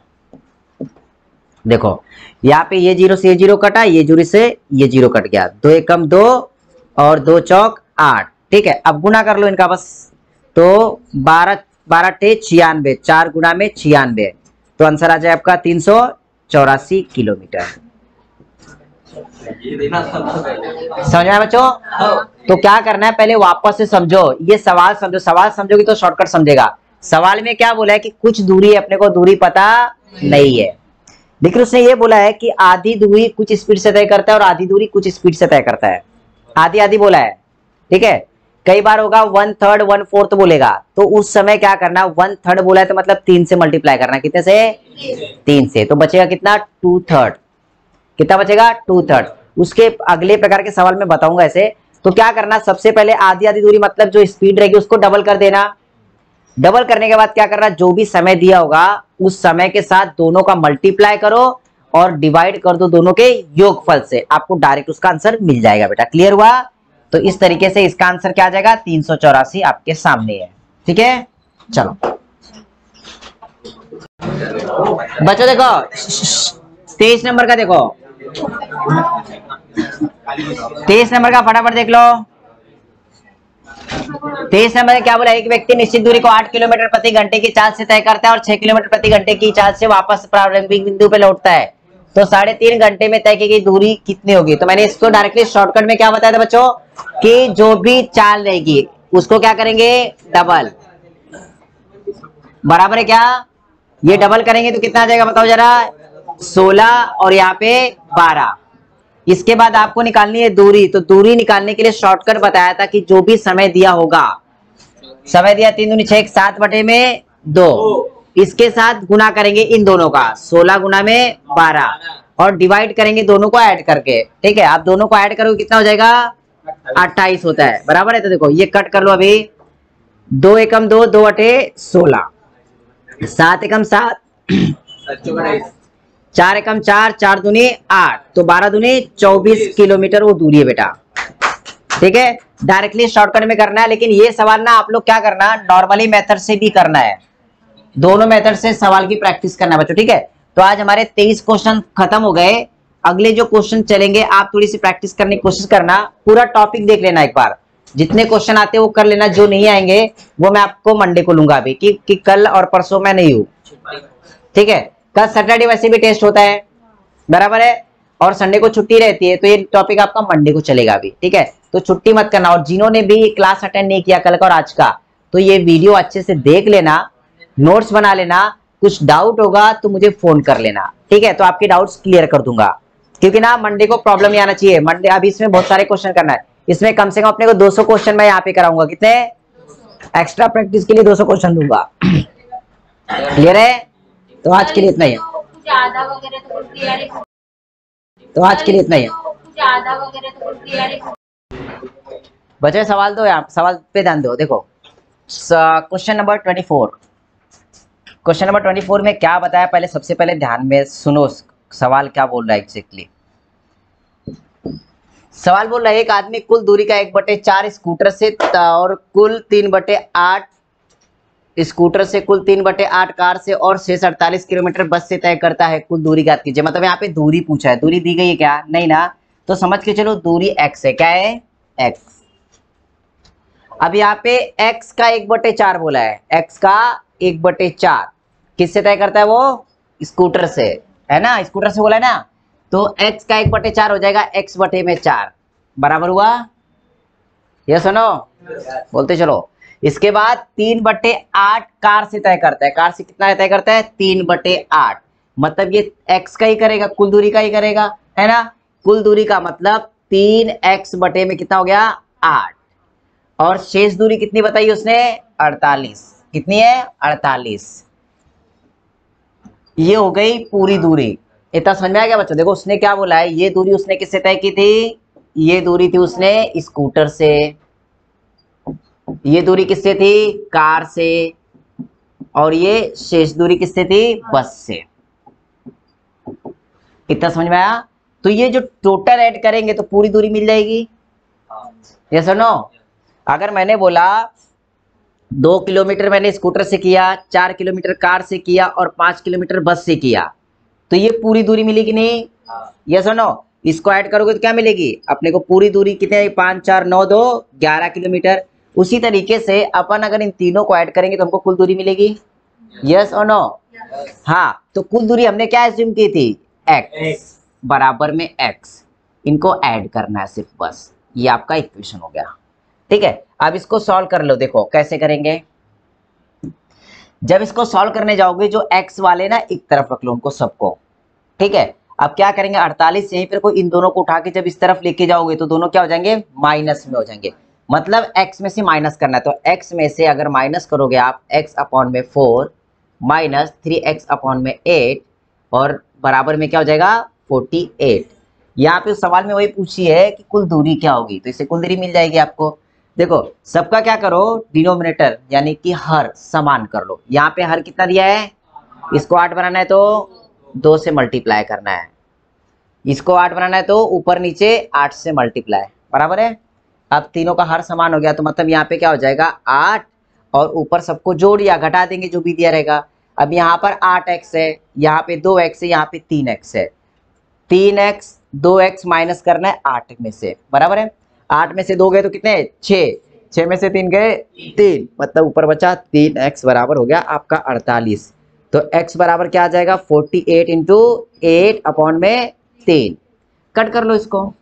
देखो यहाँ पे ये 0 से ये 0 कटा, ये दूरी से ये 0 कट गया, 2 एकम 2 और 2 चौक 8। ठीक है, अब गुना कर लो इनका बस, तो 12 12 टे 96, 4 गुना में 96, तो आंसर आ जाए आपका 384 किलोमीटर। समझ आया बच्चों। तो क्या करना है, पहले वापस से समझो, ये सवाल समझो, सवाल समझोगे तो शॉर्टकट समझेगा। सवाल में क्या बोला है कि कुछ दूरी, अपने को दूरी पता नहीं है, लेकिन उसने ये बोला है कि आधी दूरी कुछ स्पीड से तय करता है और आधी दूरी कुछ स्पीड से तय करता है, आधी आधी बोला है। ठीक है, कई बार होगा 1/3 1/4 बोलेगा, तो उस समय क्या करना, 1/3 बोला है तो मतलब 3 से मल्टीप्लाई करना, कितने से 3 से, तो बचेगा कितना 2/3। कितना बचेगा 2/3। उसके अगले प्रकार के सवाल में बताऊंगा ऐसे। तो क्या करना, सबसे पहले आधी आधी दूरी मतलब जो स्पीड रहेगी उसको डबल कर देना। डबल करने के बाद क्या करना, जो भी समय दिया होगा उस समय के साथ दोनों का मल्टीप्लाई करो और डिवाइड कर दो दोनों के योगफल से, आपको डायरेक्ट उसका आंसर मिल जाएगा बेटा। क्लियर हुआ। तो इस तरीके से इसका आंसर क्या आ जाएगा 384 आपके सामने है। ठीक है। चलो बच्चों देखो 23 नंबर का देखो, 23 नंबर का फटाफट देख लो। 23 नंबर में क्या बोला, एक व्यक्ति निश्चित दूरी को 8 किलोमीटर प्रति घंटे की चाल से तय करता है और 6 किलोमीटर प्रति घंटे की चाल से वापस प्रारंभिक बिंदु पे लौटता है, तो 3.5 घंटे में तय की गई दूरी कितनी होगी। तो मैंने इसको डायरेक्टली शॉर्टकट में क्या बताया था बच्चों कि जो भी चाल रहेगी उसको क्या करेंगे, डबल। बराबर है क्या, ये डबल करेंगे तो कितना आ जाएगा बताओ जरा, 16 और यहाँ पे 12। इसके बाद आपको निकालनी है दूरी, तो दूरी निकालने के लिए शॉर्टकट बताया था कि जो भी समय दिया होगा, समय दिया 3 दूनी 6 7 बटे में 2, इसके साथ गुना करेंगे इन दोनों का 16 गुना में 12 और डिवाइड करेंगे दोनों को ऐड करके। ठीक है, आप दोनों को ऐड करोगे कितना हो जाएगा, 28 होता है। बराबर है, तो देखो ये कट कर लो अभी, 2 एकम 2, 2 बटे 16, 7 एकम 7, 4 एकम 4, 4 दूनी 8, तो 12 दूनी 24 किलोमीटर वो दूरी है बेटा। ठीक है, डायरेक्टली शॉर्टकट में करना है, लेकिन ये सवाल ना आप लोग क्या करना, नॉर्मली मेथड से भी करना है, दोनों मेथड से सवाल की प्रैक्टिस करना है बच्चों। ठीक है, तो आज हमारे 23 क्वेश्चन खत्म हो गए। अगले जो क्वेश्चन चलेंगे आप थोड़ी सी प्रैक्टिस करने की कोशिश करना, पूरा टॉपिक देख लेना एक बार, जितने क्वेश्चन आते हैं वो कर लेना, जो नहीं आएंगे वो मैं आपको मंडे को लूंगा अभी कि कल और परसों मैं नहीं हूँ। ठीक है, कल सैटरडे वैसे भी टेस्ट होता है, बराबर है, और संडे को छुट्टी रहती है, तो ये टॉपिक आपका मंडे को चलेगा अभी। ठीक है, तो छुट्टी मत करना, और जिन्होंने भी क्लास अटेंड नहीं किया कल का और आज का, तो ये वीडियो अच्छे से देख लेना, नोट्स बना लेना, कुछ डाउट होगा तो मुझे फोन कर लेना। ठीक है, तो आपके डाउट्स क्लियर कर दूंगा, क्योंकि ना मंडे को प्रॉब्लम नहीं आना चाहिए। मंडे अभी इसमें बहुत सारे क्वेश्चन करना है, इसमें कम से कम अपने को 200 क्वेश्चन मैं यहाँ पे कराऊंगा, कितने एक्स्ट्रा प्रैक्टिस के लिए 200 क्वेश्चन दूंगा। क्लियर है, तो आज के लिए इतना ही है, तो आज के लिए इतना ही है। बच्चे सवाल दो, यहाँ सवाल पे ध्यान दो। देखो क्वेश्चन नंबर 24, क्वेश्चन नंबर 24 में क्या बताया, पहले सबसे पहले ध्यान में सुनो सवाल क्या बोल रहा है एग्जैक्टली। सवाल बोल रहा है एक आदमी कुल दूरी का 1/4 स्कूटर से और कुल 3/8 स्कूटर से, कुल 3/8 कार से और 648 किलोमीटर बस से तय करता है, कुल दूरी ज्ञात कीजिए। मतलब यहाँ पे दूरी पूछा है, दूरी दी गई है क्या, नहीं ना, तो समझ के चलो दूरी x है, क्या है x। अब यहाँ पे x का 1/4 बोला है, x का 1/4 किससे तय करता है, वो स्कूटर से, है ना, स्कूटर से बोला है ना, तो x का 1/4 हो जाएगा x/4, बराबर हुआ, ये सुनो बोलते चलो। इसके बाद 3/8 कार से तय करता है, कार से कितना तय करता है, 3/8, मतलब ये x का ही करेगा, कुल दूरी का ही करेगा, है ना, कुल दूरी का मतलब 3x बटे में कितना हो गया 8, और शेष दूरी कितनी बताई उसने 48, कितनी है 48, ये हो गई पूरी दूरी। इतना समझ में आ गया बच्चों। देखो उसने क्या बोला है, ये दूरी उसने किससे तय की थी, ये दूरी थी उसने स्कूटर से, ये दूरी किससे थी कार से, और ये शेष दूरी किससे थी बस से। इतना समझ में आया, तो ये जो टोटल ऐड करेंगे तो पूरी दूरी मिल जाएगी, यस और नो। अगर मैंने बोला 2 किलोमीटर मैंने स्कूटर से किया, 4 किलोमीटर कार से किया और 5 किलोमीटर बस से किया, तो ये पूरी दूरी मिलेगी नहीं, यस और नो। इसको ऐड करोगे तो क्या मिलेगी अपने को, पूरी दूरी कितने 5 4 9 2 11 किलोमीटर। उसी तरीके से अपन अगर इन तीनों को ऐड करेंगे तो हमको कुल दूरी मिलेगी, यस और नो। हाँ, तो कुल दूरी हमने क्या एज्यूम की थी, x बराबर में x, इनको ऐड करना है सिर्फ बस, ये आपका इक्वेशन हो गया। ठीक है, अब इसको सॉल्व कर लो, देखो कैसे करेंगे। जब इसको सॉल्व करने जाओगे जो x वाले ना एक तरफ रख लो उनको सबको, ठीक है। अब क्या करेंगे 48 यहीं पर को इन दोनों को उठा के जब इस तरफ लेके जाओगे तो दोनों क्या हो जाएंगे माइनस में हो जाएंगे, मतलब x में से माइनस करना है। तो x में से अगर माइनस करोगे आप x/4 माइनस 3x/8 और बराबर में क्या हो जाएगा 48। यहाँ पे सवाल में वही पूछी है कि कुल दूरी क्या होगी, तो इससे कुल दूरी मिल जाएगी आपको। देखो सबका क्या करो डिनोमिनेटर यानी कि हर समान कर लो। यहाँ पे हर कितना दिया है, इसको 8 बनाना है तो 2 से मल्टीप्लाई करना है, इसको 8 बनाना है तो ऊपर नीचे 8 से मल्टीप्लाई, बराबर है। अब तीनों का हर समान हो गया तो मतलब यहाँ पे क्या हो जाएगा 8 और ऊपर सबको जोड़ या घटा देंगे जो भी दिया रहेगा। अब यहाँ पर 8x है, यहाँ पे 2x है, यहाँ पे 3x है। 3x 2x माइनस करना है 8 में से, बराबर है। 8 में से 2 गए तो कितने, 6, 6 में से 3 गए 3, मतलब ऊपर बचा 3x बराबर हो गया आपका 48। तो x बराबर क्या आ जाएगा, 48 इंटू 8 अपॉन में 3। कट कर लो इसको,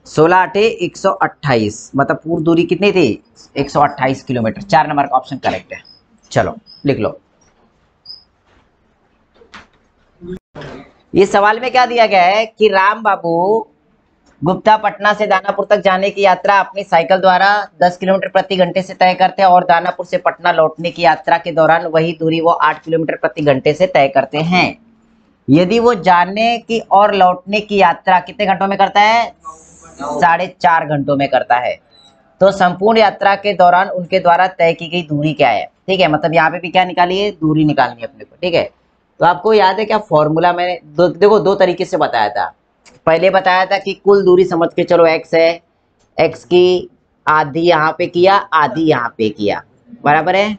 16 8 128, मतलब पूरी दूरी कितनी थी, 128 किलोमीटर। 4 नंबर का ऑप्शन करेक्ट है। चलो लिख लो। ये सवाल में क्या दिया गया है कि राम बाबू गुप्ता पटना से दानापुर तक जाने की यात्रा अपनी साइकिल द्वारा 10 किलोमीटर प्रति घंटे से तय करते हैं और दानापुर से पटना लौटने की यात्रा के दौरान वही दूरी वो 8 किलोमीटर प्रति घंटे से तय करते हैं। यदि वो जाने की और लौटने की यात्रा कितने घंटों में करता है, 4.5 घंटों में करता है, तो संपूर्ण यात्रा के दौरान उनके द्वारा तय की गई दूरी क्या है। ठीक है, मतलब यहाँ पे भी क्या निकाली है, दूरी निकालनी है अपने को। ठीक है, तो आपको याद है क्या फॉर्मूला मैंने देखो 2 तरीके से बताया था। पहले बताया था कि कुल दूरी समझ के चलो x है, x की आधी यहाँ पे किया, आधी यहाँ पे किया, बराबर है।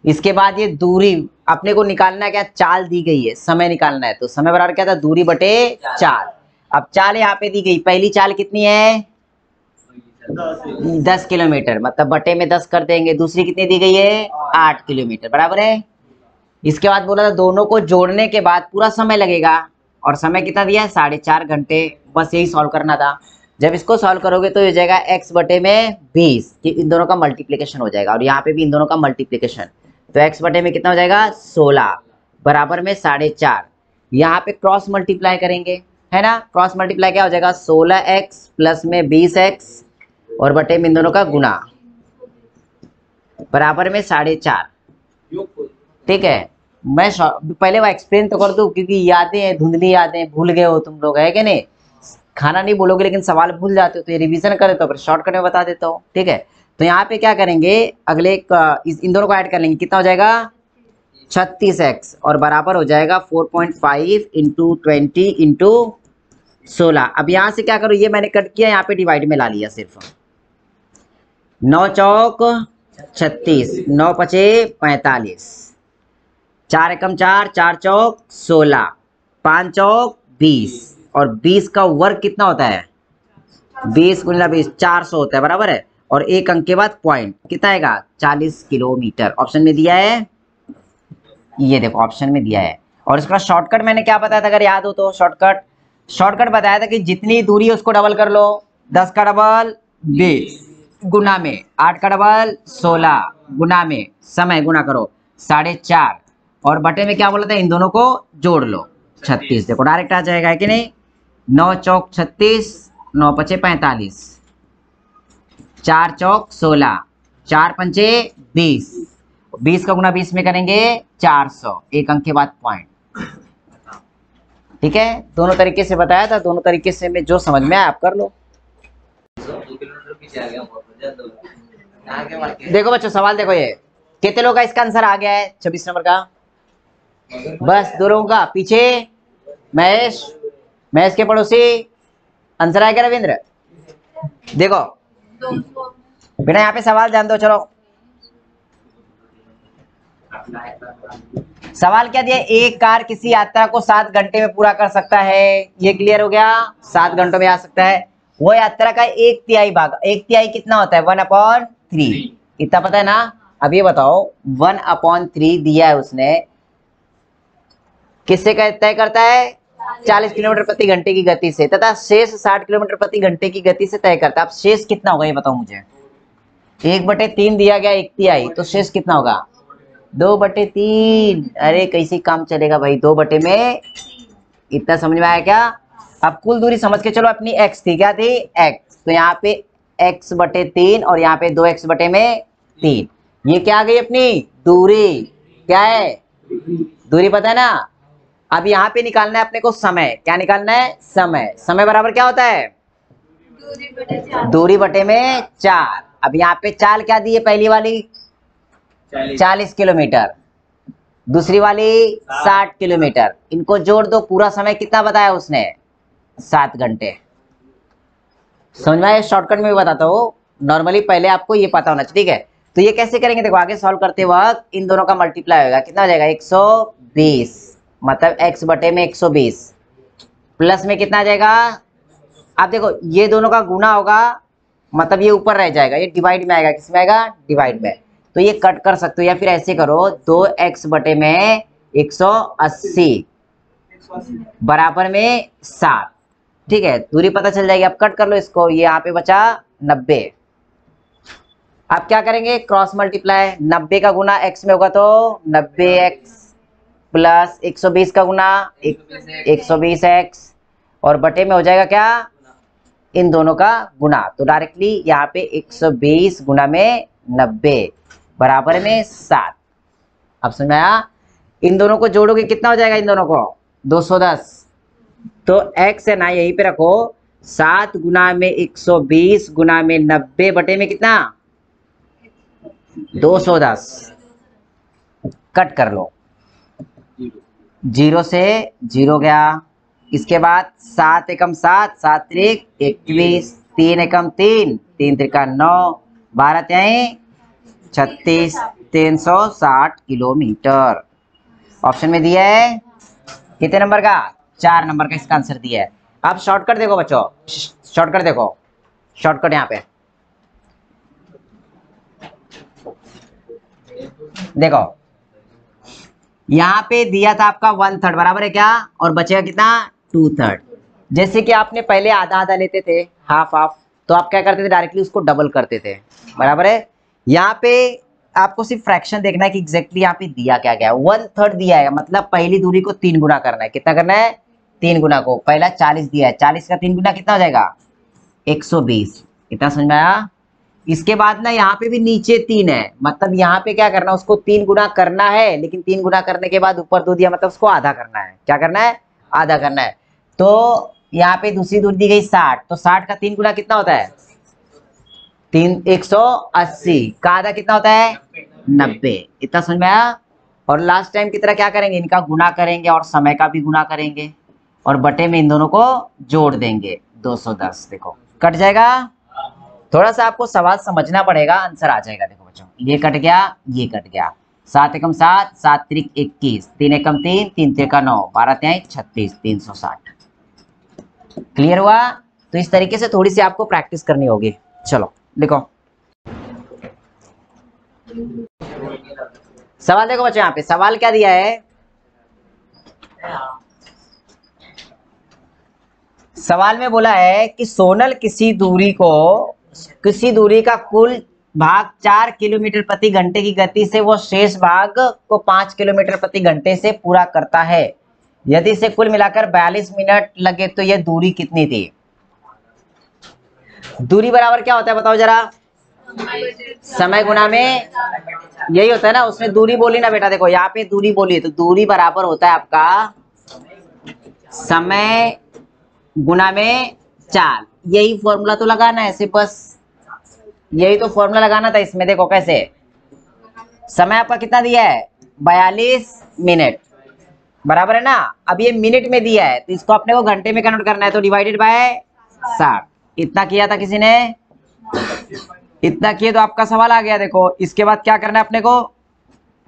इसके बाद ये दूरी अपने को निकालना है, क्या चाल दी गई है, समय निकालना है, तो समय बराबर क्या था, दूरी बटे चाल। अब चाल यहाँ पे दी गई, पहली चाल कितनी है 10 किलोमीटर, मतलब बटे में 10 कर देंगे। दूसरी कितनी दी गई है 8 किलोमीटर, बराबर है। इसके बाद बोला था दोनों को जोड़ने के बाद पूरा समय लगेगा, और समय कितना दिया है 4.5 घंटे। बस यही सॉल्व करना था। जब इसको सॉल्व करोगे तो हो जाएगा x बटे में 20, कि इन दोनों का मल्टीप्लिकेशन हो जाएगा, और यहाँ पे भी इन दोनों का मल्टीप्लिकेशन, तो x बटे में कितना हो जाएगा 16 बराबर में 4.5। यहाँ पे क्रॉस मल्टीप्लाई करेंगे, है ना, क्रॉस मल्टीप्लाई क्या हो जाएगा 16x प्लस में 20x और बटे में इन दोनों का गुना बराबर में 4.5। ठीक है, मैं पहले वो एक्सप्लेन तो कर दूं, क्योंकि यादें हैं, धुंधली यादें, भूल गए हो तुम लोग, है कि नहीं। खाना नहीं बोलोगे लेकिन सवाल भूल जाते हो, तो ये रिवीजन कर देता हूँ, फिर शॉर्टकट में बता देता हूँ। ठीक है, तो यहाँ पे क्या करेंगे, अगले इन दोनों को ऐड कर लेंगे, कितना हो जाएगा 36x और बराबर हो जाएगा 4.5 इंटू 20 इंटू 16। अब यहाँ से क्या करो, ये मैंने कट किया, यहाँ पे डिवाइड में ला लिया सिर्फ। 9 चौक 36, 9 पचे 45, 4 एकम 4, 4 चौक 16, 5 चौक 20, और 20 का वर्ग कितना होता है 20 गुना 20 400 होता है, बराबर है। और एक अंक के बाद पॉइंट कितना आएगा 40 किलोमीटर। ऑप्शन में दिया है, ये देखो ऑप्शन में दिया है। और इसका शॉर्टकट मैंने क्या बताया था, अगर याद हो तो, शॉर्टकट बताया था कि जितनी दूरी है उसको डबल कर लो, 10 का डबल 20 गुना में 8 का डबल 16 गुना में समय गुना करो 4.5, और बटे में क्या बोला था, इन दोनों को जोड़ लो 36। देखो डायरेक्ट आ जाएगा, है कि नहीं। 9 चौक 36, 9 पचे 45, 4 चौक 16, 4 पंचे 20, 20 का गुना 20 में करेंगे 400, एक अंक के बाद पॉइंट। ठीक है, दोनों तरीके से बताया था, दोनों तरीके से में जो समझ में आया आप कर लो। देखो बच्चों सवाल देखो, ये कितने लोग का इसका आंसर आ गया है 26 नंबर का, बस 2 लोगों का। पीछे महेश, महेश के पड़ोसी आंसर आएगा रविंद्र। देखो बेटा यहाँ पे सवाल जान दो, चलो सवाल क्या दिया, एक कार किसी यात्रा को 7 घंटे में पूरा कर सकता है, ये क्लियर हो गया, 7 घंटों में आ सकता है। वो यात्रा का 1/3 भाग, 1/3 कितना होता है 1/3, इतना पता है ना। अब ये बताओ 1/3 दिया है उसने, किससे तय करता है 40 किलोमीटर प्रति घंटे की गति से, तथा शेष 60 किलोमीटर प्रति घंटे की गति से तय करता है। अब शेष कितना होगा ये बताओ मुझे, 1/3 दिया गया 1/3, तो शेष कितना होगा 2/3। अरे कैसे काम चलेगा भाई, 2 बटे में, इतना समझ में आया क्या। अब कुल दूरी समझ के चलो, अपनी x थी, क्या थी x, तो यहाँ पे x/3 और यहाँ पे 2x बटे में 3, ये क्या आ गई अपनी दूरी, क्या है दूरी, पता है ना। अब यहाँ पे निकालना है अपने को समय, क्या निकालना है समय, समय बराबर क्या होता है दूरी बटे में 4। अब यहाँ पे चाल क्या दी है, पहली वाली 40 किलोमीटर, दूसरी वाली 60 किलोमीटर, इनको जोड़ दो, पूरा समय कितना बताया उसने 7 घंटे। समझ में आया? शॉर्टकट में भी बताता हूँ, नॉर्मली पहले आपको ये पता होना चाहिए, ठीक है। तो ये कैसे करेंगे, देखो आगे सॉल्व करते वक्त इन दोनों का मल्टीप्लाई होगा, कितना हो जाएगा 120, मतलब x बटे में 120 प्लस में कितना आ जाएगा, आप देखो ये दोनों का गुना होगा, मतलब ये ऊपर रह जाएगा, ये डिवाइड में आएगा, किसमें आएगा, डिवाइड में। तो ये कट कर सकते हो या फिर ऐसे करो 2x बटे में 180 बराबर में 7, ठीक है। दूरी पता चल जाएगी, अब कट कर लो इसको, ये यहाँ पे बचा 90। अब क्या करेंगे, क्रॉस मल्टीप्लाई, 90 का गुना x में होगा तो 90x प्लस 120 का गुना 120x और बटे में हो जाएगा क्या, इन दोनों का गुना। तो डायरेक्टली यहाँ पे 120 गुना में 90 बराबर में 7। अब समझ में आया? इन दोनों को जोड़ोगे कितना हो जाएगा, इन दोनों को 210। तो x है ना यहीं पे रखो, 7 गुना में 120 गुना में 90 बटे में कितना 210, कट कर लो, 0 से 0 गया। इसके बाद 7 एकम 7, 7 त्रिक 21, 3 एकम 3, 3 त्रिका 9, 12 त्याई 36, 360 किलोमीटर। ऑप्शन में दिया है कितने नंबर का, 4 नंबर का इसका आंसर दिया है। अब शॉर्टकट देखो बच्चों, शॉर्टकट देखो, शॉर्टकट यहाँ पे देखो, यहाँ पे दिया था आपका 1/3 बराबर है क्या, और बचेगा कितना 2/3। जैसे कि आपने पहले आधा आधा लेते थे, हाफ हाफ, तो आप क्या करते थे, डायरेक्टली उसको डबल करते थे, बराबर है। यहाँ पे आपको सिर्फ फ्रैक्शन देखना है कि एग्जैक्टली यहाँ पे दिया क्या गया, 1/3 दिया है, मतलब पहली दूरी को 3 गुना करना है। कितना करना है, 3 गुना को, पहला 40 दिया है, 40 का 3 गुना कितना हो जाएगा 120। इतना समझ में आया? इसके बाद ना यहाँ पे भी नीचे 3 है, मतलब यहाँ पे क्या करना है, उसको 3 गुना करना है, लेकिन 3 गुना करने के बाद ऊपर 2 दिया, मतलब उसको आधा करना है। क्या करना है, आधा करना है। तो यहाँ पे दूसरी दूरी दी गई 60, तो 60 का 3 गुना कितना होता है 180 का आधा कितना होता है 90। इतना समझ में आया? और लास्ट टाइम की तरह क्या करेंगे, इनका गुना करेंगे और समय का भी गुना करेंगे और बटे में इन दोनों को जोड़ देंगे 210। देखो कट जाएगा, थोड़ा सा आपको सवाल समझना पड़ेगा, आंसर आ जाएगा। देखो बच्चों, ये कट गया, ये कट गया, 7 एकम 7, 7 त्रिक 21, 3 एकम 3, 3 त्रिका 9, 12 त्याई 36, 360। क्लियर हुआ? तो इस तरीके से थोड़ी सी आपको प्रैक्टिस करनी होगी। चलो लिखो सवाल, देखो बच्चों यहाँ पे सवाल क्या दिया है, सवाल में बोला है कि सोनल किसी दूरी का कुल भाग 4 किलोमीटर प्रति घंटे की गति से वो शेष भाग को 5 किलोमीटर प्रति घंटे से पूरा करता है। यदि इसे कुल मिलाकर 42 मिनट लगे तो यह दूरी कितनी थी। दूरी बराबर क्या होता है बताओ जरा, समय गुना में, यही होता है ना, उसने दूरी बोली ना बेटा, देखो यहाँ पे दूरी बोली है, तो दूरी बराबर होता है आपका समय गुना में चाल। यही फॉर्मूला तो लगाना है ऐसे, बस यही तो फॉर्मूला लगाना था इसमें। देखो कैसे, समय आपका कितना दिया है 42 मिनट, बराबर है ना। अब ये मिनट में दिया है तो इसको अपने को घंटे में कन्वर्ट करना है, तो डिवाइडेड बाय 60। इतना किया था किसी ने, इतना किए तो आपका सवाल आ गया। देखो इसके बाद क्या करना है, अपने को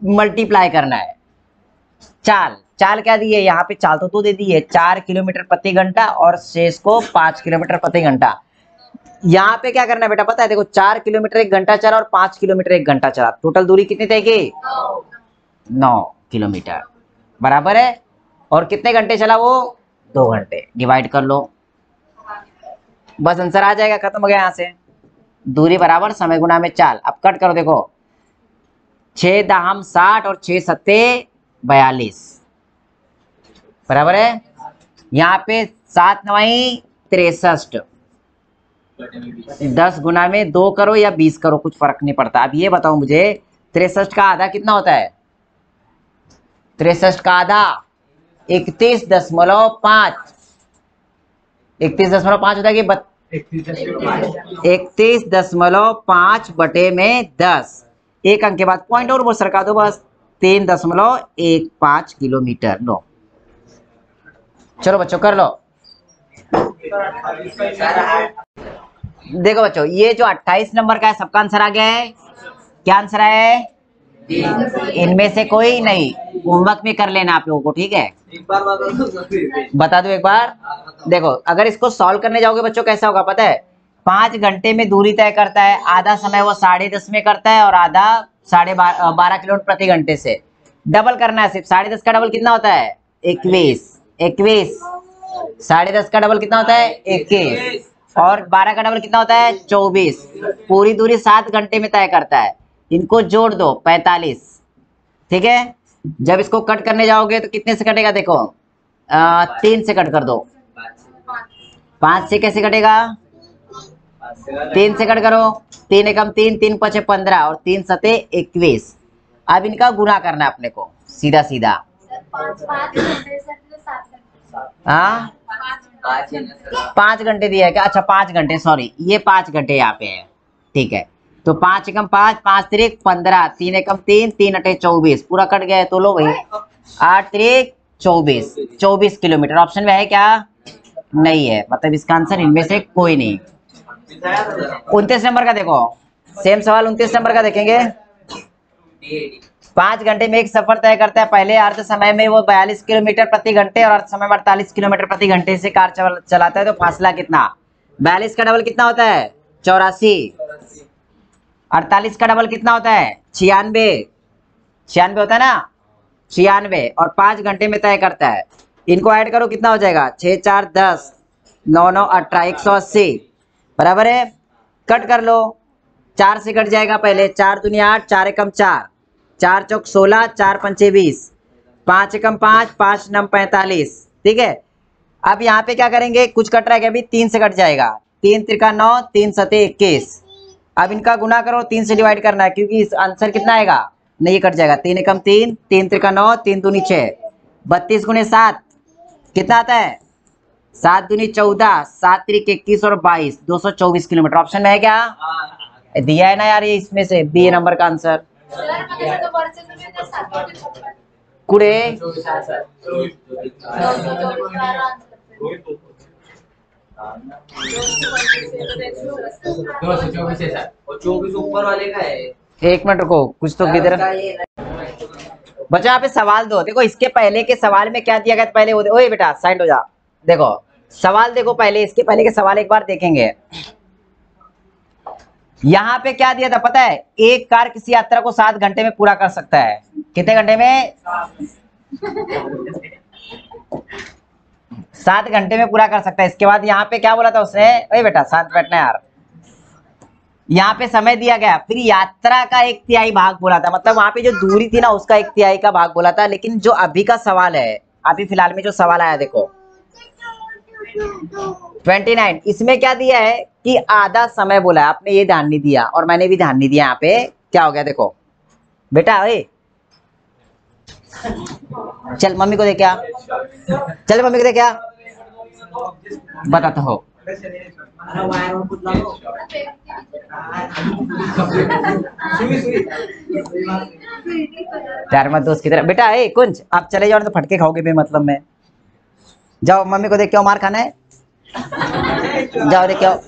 मल्टीप्लाई करना है। चाल, चाल क्या दी है यहाँ पे, चाल तो दे दी है 4 किलोमीटर प्रति घंटा और शेष को 5 किलोमीटर प्रति घंटा। यहाँ पे क्या करना है बेटा पता है, देखो 4 किलोमीटर 1 घंटा चला और 5 किलोमीटर 1 घंटा चला, टोटल दूरी कितनी रहेगी 9 किलोमीटर, बराबर है। और कितने घंटे चला वो 2 घंटे, डिवाइड कर लो, बस आंसर आ जाएगा, खत्म हो गया। यहाँ से दूरी बराबर समय गुना में चाल। अब कट करो, देखो 6 दाम 60 और 6 सत्ते 42, बराबर है। यहाँ पे 7 9 63, 10 गुना में 2 करो या 20 करो, कुछ फर्क नहीं पड़ता। अब ये बताओ मुझे 63 का आधा कितना होता है, 63 का आधा 31.5, 31.5 होता है कि 31.5 बटे में 10, एक अंक के बाद पॉइंट और वो सरका दो, बस 3.15 किलोमीटर। लो चलो बच्चों कर लो। देखो बच्चों, ये जो 28 नंबर का है सबका आंसर आ गया है। क्या आंसर है? इनमें से कोई नहीं। होमवर्क में कर लेना आप लोगों को, ठीक है? बता दो एक बार। देखो, अगर इसको सॉल्व करने जाओगे बच्चों, कैसा होगा पता है? 5 घंटे में दूरी तय करता है, आधा समय वो 10:30 में करता है और आधा 12.5 किलोमीटर प्रति घंटे से। डबल करना है सिर्फ। 10.5 का डबल कितना होता है? 21। 21 10.5 का डबल कितना होता है? 21। और 12 का डबल कितना होता है? 24। पूरी दूरी 7 घंटे में तय करता है। इनको जोड़ दो, 45। ठीक है? जब इसको कट करने जाओगे तो कितने से कटेगा? देखो 3 से कट कर दो। 5 से कैसे कटेगा? 3 से कट करो। 3 एकम 3, 3 पचे 15 और 3 सते 21। अब इनका गुणा करना है अपने को, सीधा सीधा। हाँ, 5 घंटे दिया है क्या? अच्छा 5 घंटे, सॉरी, ये 5 घंटे यहाँ पे है। ठीक है, तो 5 एकम 5, 5 त्रिक 15, 3 एकम 3, 3 अटे 24, पूरा कट गया है। तो लो भाई, 8 त्रिक 24, 24 किलोमीटर। ऑप्शन में है क्या? नहीं है, मतलब इसका आंसर इनमें से कोई नहीं। 29 नंबर का देखो, सेम सवाल 29 नंबर का देखेंगे। 5 घंटे में एक सफर तय करता है। पहले अर्ध समय में वो 42 किलोमीटर प्रति घंटे और अर्ध समय में 48 किलोमीटर प्रति घंटे से कार चलाता है। तो फासला कितना? 42 का डबल कितना होता है? 84। 48 का डबल कितना होता है? 96। 96 होता है ना? 96 और 5 घंटे में तय करता है। इनको ऐड करो, कितना हो जाएगा? 6 4 10, 9 9 18, 180 बराबर है। कट कर लो, 4 से कट जाएगा पहले। 4 दूनी 8, 4 एकम 4, 4 चौक 16, 4 पंचे 20, 5 एकम 5, 5 नम 45। ठीक है, अब यहाँ पे क्या करेंगे? कुछ कट रहा है अभी, 3 से कट जाएगा। 3 त्रिका 9, 3 सते 21। अब इनका गुना करो, 3 से डिवाइड करना है क्योंकि इस आंसर कितना आएगा? नहीं, कट जाएगा। 3 एकम 3, 3 त्रिका 9, 3 दूनी 6, 32 गुने 7 कितना आता है? 7 दूनी 14, 7 त्रिक 21 और 22, 224 किलोमीटर। ऑप्शन में है क्या? दिया है ना यार, ये इसमें से बी नंबर का आंसर। कुड़े ऊपर वाले का है। 1 मिनट रुको, कुछ तो किधर बच्चा यहाँ पे सवाल दो। देखो, इसके पहले के सवाल में क्या दिया गया था पहले? ओए बेटा साइड हो जा। देखो सवाल देखो, पहले इसके पहले के सवाल एक बार देखेंगे। यहाँ पे क्या दिया था पता है? एक कार किसी यात्रा को 7 घंटे में पूरा कर सकता है। कितने घंटे में? 7 घंटे में पूरा कर सकता है। इसके बाद यहाँ पे क्या बोला था उसने? अरे बेटा साथ बैठना यार। यहाँ पे समय दिया गया, फिर यात्रा का 1/3 भाग बोला था, मतलब वहां पे जो दूरी थी ना उसका 1/3 का भाग बोला था। लेकिन जो अभी का सवाल है, अभी फिलहाल में जो सवाल आया देखो 29, इसमें क्या दिया है कि आधा समय बोला है। आपने ये ध्यान नहीं दिया और मैंने भी ध्यान नहीं दिया। यहाँ पे क्या हो गया देखो बेटा, ओए चल मम्मी को दे क्या, चल मम्मी को दे क्या, बताता हो। यार मत दोस्त की तरह बेटा। ए कुंज, आप चले जाओ तो फटके खाओगे बेमतलब में। जाओ मम्मी को देख के आओ, मार खाना है, जाओ देख के आओ।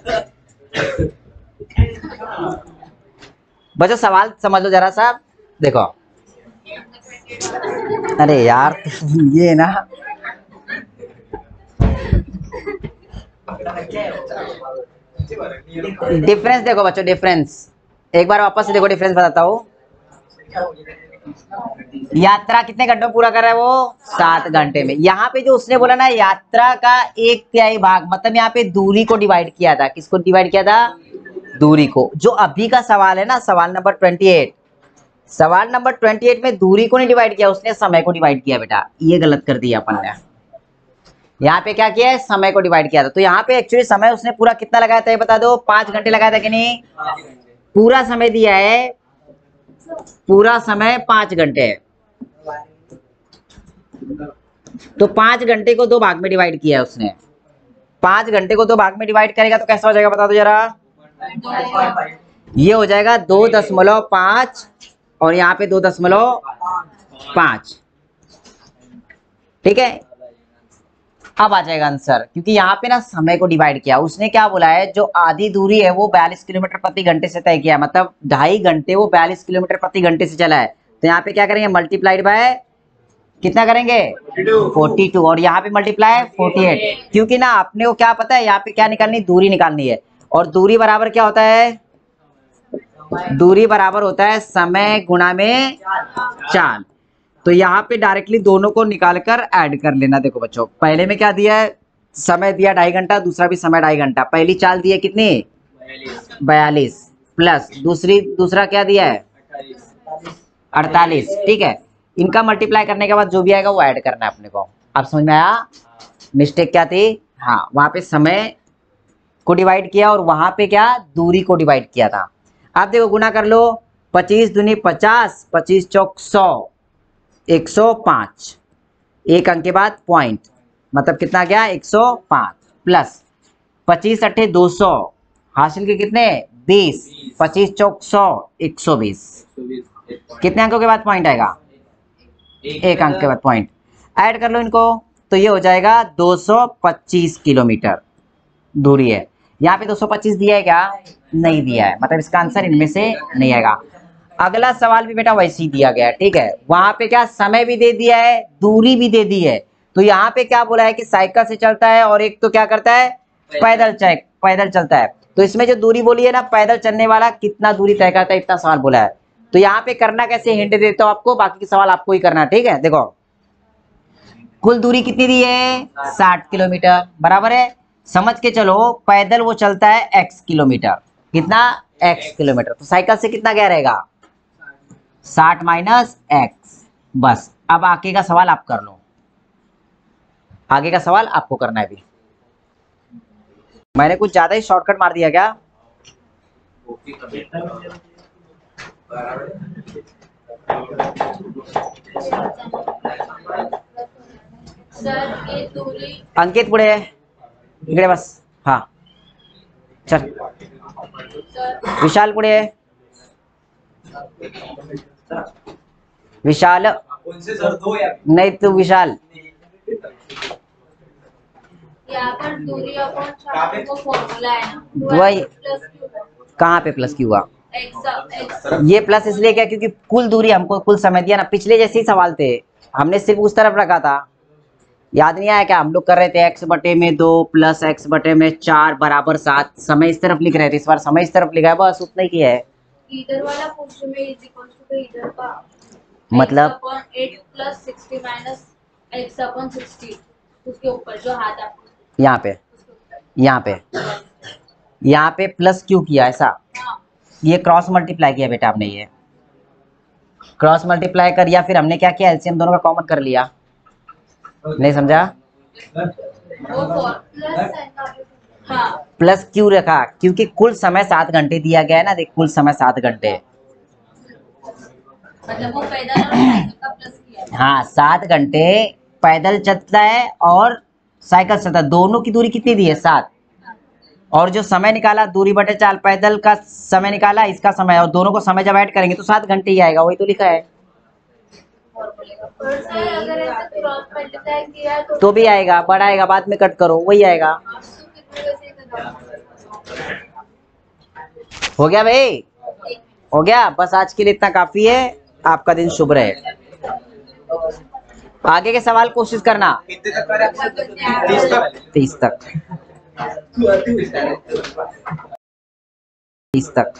बच्चों सवाल समझ लो जरा सा, देखो। अरे यार ये ना, डिफरेंस देखो बच्चों, डिफरेंस एक बार वापस से देखो, डिफरेंस बताता हूँ। यात्रा कितने घंटे में पूरा कर रहा है वो? 7 घंटे में। यहाँ पे जो उसने बोला ना यात्रा का 1/3 भाग, मतलब यहाँ पे दूरी को डिवाइड किया था। किसको डिवाइड किया था? दूरी को। जो अभी का सवाल है ना, सवाल नंबर 28, सवाल नंबर 28 में दूरी को नहीं डिवाइड किया, उसने समय को डिवाइड किया बेटा। ये गलत कर दिया अपन ने। यहाँ पे क्या किया है? समय को डिवाइड किया था। तो यहाँ पे एक्चुअली समय उसने पूरा कितना लगाया था ये बता दो? 5 घंटे लगाया था कि नहीं? पूरा समय दिया है, पूरा समय 5 घंटे है। तो 5 घंटे को 2 भाग में डिवाइड किया है उसने। 5 घंटे को 2 भाग में डिवाइड करेगा तो कैसा हो जाएगा बता दो जरा? ये हो जाएगा 2.5 और यहाँ पे 2.5। ठीक है, अब आ जाएगा आंसर, क्योंकि यहाँ पे ना समय को डिवाइड किया। उसने क्या बोला है, जो आधी दूरी है वो 42 किलोमीटर प्रति घंटे से तय किया, मतलब 2.5 घंटे वो 42 किलोमीटर प्रति घंटे से चला है। तो यहाँ पे क्या करेंगे, मल्टीप्लाइड बाय कितना करेंगे 42, और यहाँ पे मल्टीप्लाई 48, क्योंकि ना अपने को क्या पता है यहाँ पे क्या निकालनी, दूरी निकालनी है। और दूरी बराबर क्या होता है, दूरी बराबर होता है समय गुणा में चाल। तो यहाँ पे डायरेक्टली दोनों को निकाल कर ऐड कर लेना। देखो बच्चों, पहले में क्या दिया है, समय दिया 2.5 घंटा, दूसरा भी समय 2.5 घंटा। पहली चाल दी है कितनी 42, प्लस दूसरा क्या दिया है 48, ठीक है। इनका मल्टीप्लाई करने के बाद जो भी आएगा वो ऐड करना है अपने को। अब समझ में आया मिस्टेक क्या थी, हाँ वहां पे समय को डिवाइड किया और वहां पे क्या दूरी को डिवाइड किया था। आप देखो गुना कर लो, 25 दूनी 50, 25 चौक 100, 105, एक अंक के बाद पॉइंट, मतलब कितना गया 105, प्लस 25 अट्ठे 200, हासिल के कितने 20, 25 चौक 100, 120, कितने अंकों के बाद पॉइंट आएगा, एक अंक के बाद पॉइंट। ऐड कर लो इनको, तो ये हो जाएगा 225 किलोमीटर दूरी है। यहाँ पे 225 दिया है क्या, नहीं दिया है, मतलब इसका आंसर इनमें से नहीं आएगा। अगला सवाल भी बेटा वैसे ही दिया गया है, ठीक है। वहां पे क्या समय भी दे दिया है, दूरी भी दे दी है। तो यहाँ पे क्या बोला है कि साइकिल से चलता है और एक तो क्या करता है पैदल चलता है। तो इसमें जो दूरी बोली है ना, पैदल चलने वाला कितना दूरी तय करता है, इतना सवाल बोला है। तो यहाँ पे करना कैसे, हिंट देता हूँ आपको, बाकी के सवाल आपको ही करना है, ठीक है। देखो कुल दूरी कितनी दी है 60 किलोमीटर, बराबर है। समझ के चलो पैदल वो चलता है x किलोमीटर, कितना x किलोमीटर, तो साइकिल से कितना क्या रहेगा 60 माइनस x। बस अब आगे का सवाल आप कर लो, आगे का सवाल आपको करना है। अभी मैंने कुछ ज्यादा ही शॉर्टकट मार दिया क्या, अंकित पुढे इकडे बस, हाँ चल विशाल पुढे, विशाल नहीं तू विशाल, यहाँ पर दूरी अपन को फॉर्मूला है ना, वही कहाँ पे प्लस क्यू हुआ, ये प्लस इसलिए क्या, क्योंकि कुल दूरी हमको कुल समय दिया ना, पिछले जैसे ही सवाल थे, हमने सिर्फ उस तरफ रखा था। याद नहीं आया क्या, हम लोग कर रहे थे x बटे में 2 प्लस x बटे में 4 बराबर 7, समय इस तरफ लिख रहे थे, इस बार समय इस तरफ लिखा है, बस उतना ही किया है। इधर वाला पोर्शन में इज इक्वल टू इधर का मतलब 8 प्लस 60 माइनस x अपन 60, उसके ऊपर जो हाथ आपको यहाँ पे प्लस क्यू किया ऐसा, ये क्रॉस मल्टीप्लाई किया बेटा आपने, ये क्रॉस मल्टीप्लाई कर, या फिर हमने क्या किया एलसीएम दोनों का कॉमन कर लिया, नहीं समझा, प्लस क्यू रखा क्योंकि कुल समय 7 घंटे दिया गया है ना, देख कुल समय 7 घंटे, मतलब वो पैदल और साइकिल का प्लस किया। हाँ 7 घंटे पैदल चलता है और साइकिल चलता है, दोनों की दूरी कितनी दी है 7, और जो समय निकाला दूरी बटे चाल, पैदल का समय निकाला, इसका समय, और दोनों को समय जब ऐड करेंगे तो 7 घंटे ही आएगा, वही तो लिखा है। अगर ऐसे क्रॉस मल्टीप्लाई किया तो भी आएगा, बढ़ाएगा बाद में कट करो वही आएगा। हो गया भाई, हो गया, बस आज के लिए इतना काफी है। आपका दिन शुभ रहे। आगे के सवाल कोशिश करना 30 तक 30 तक।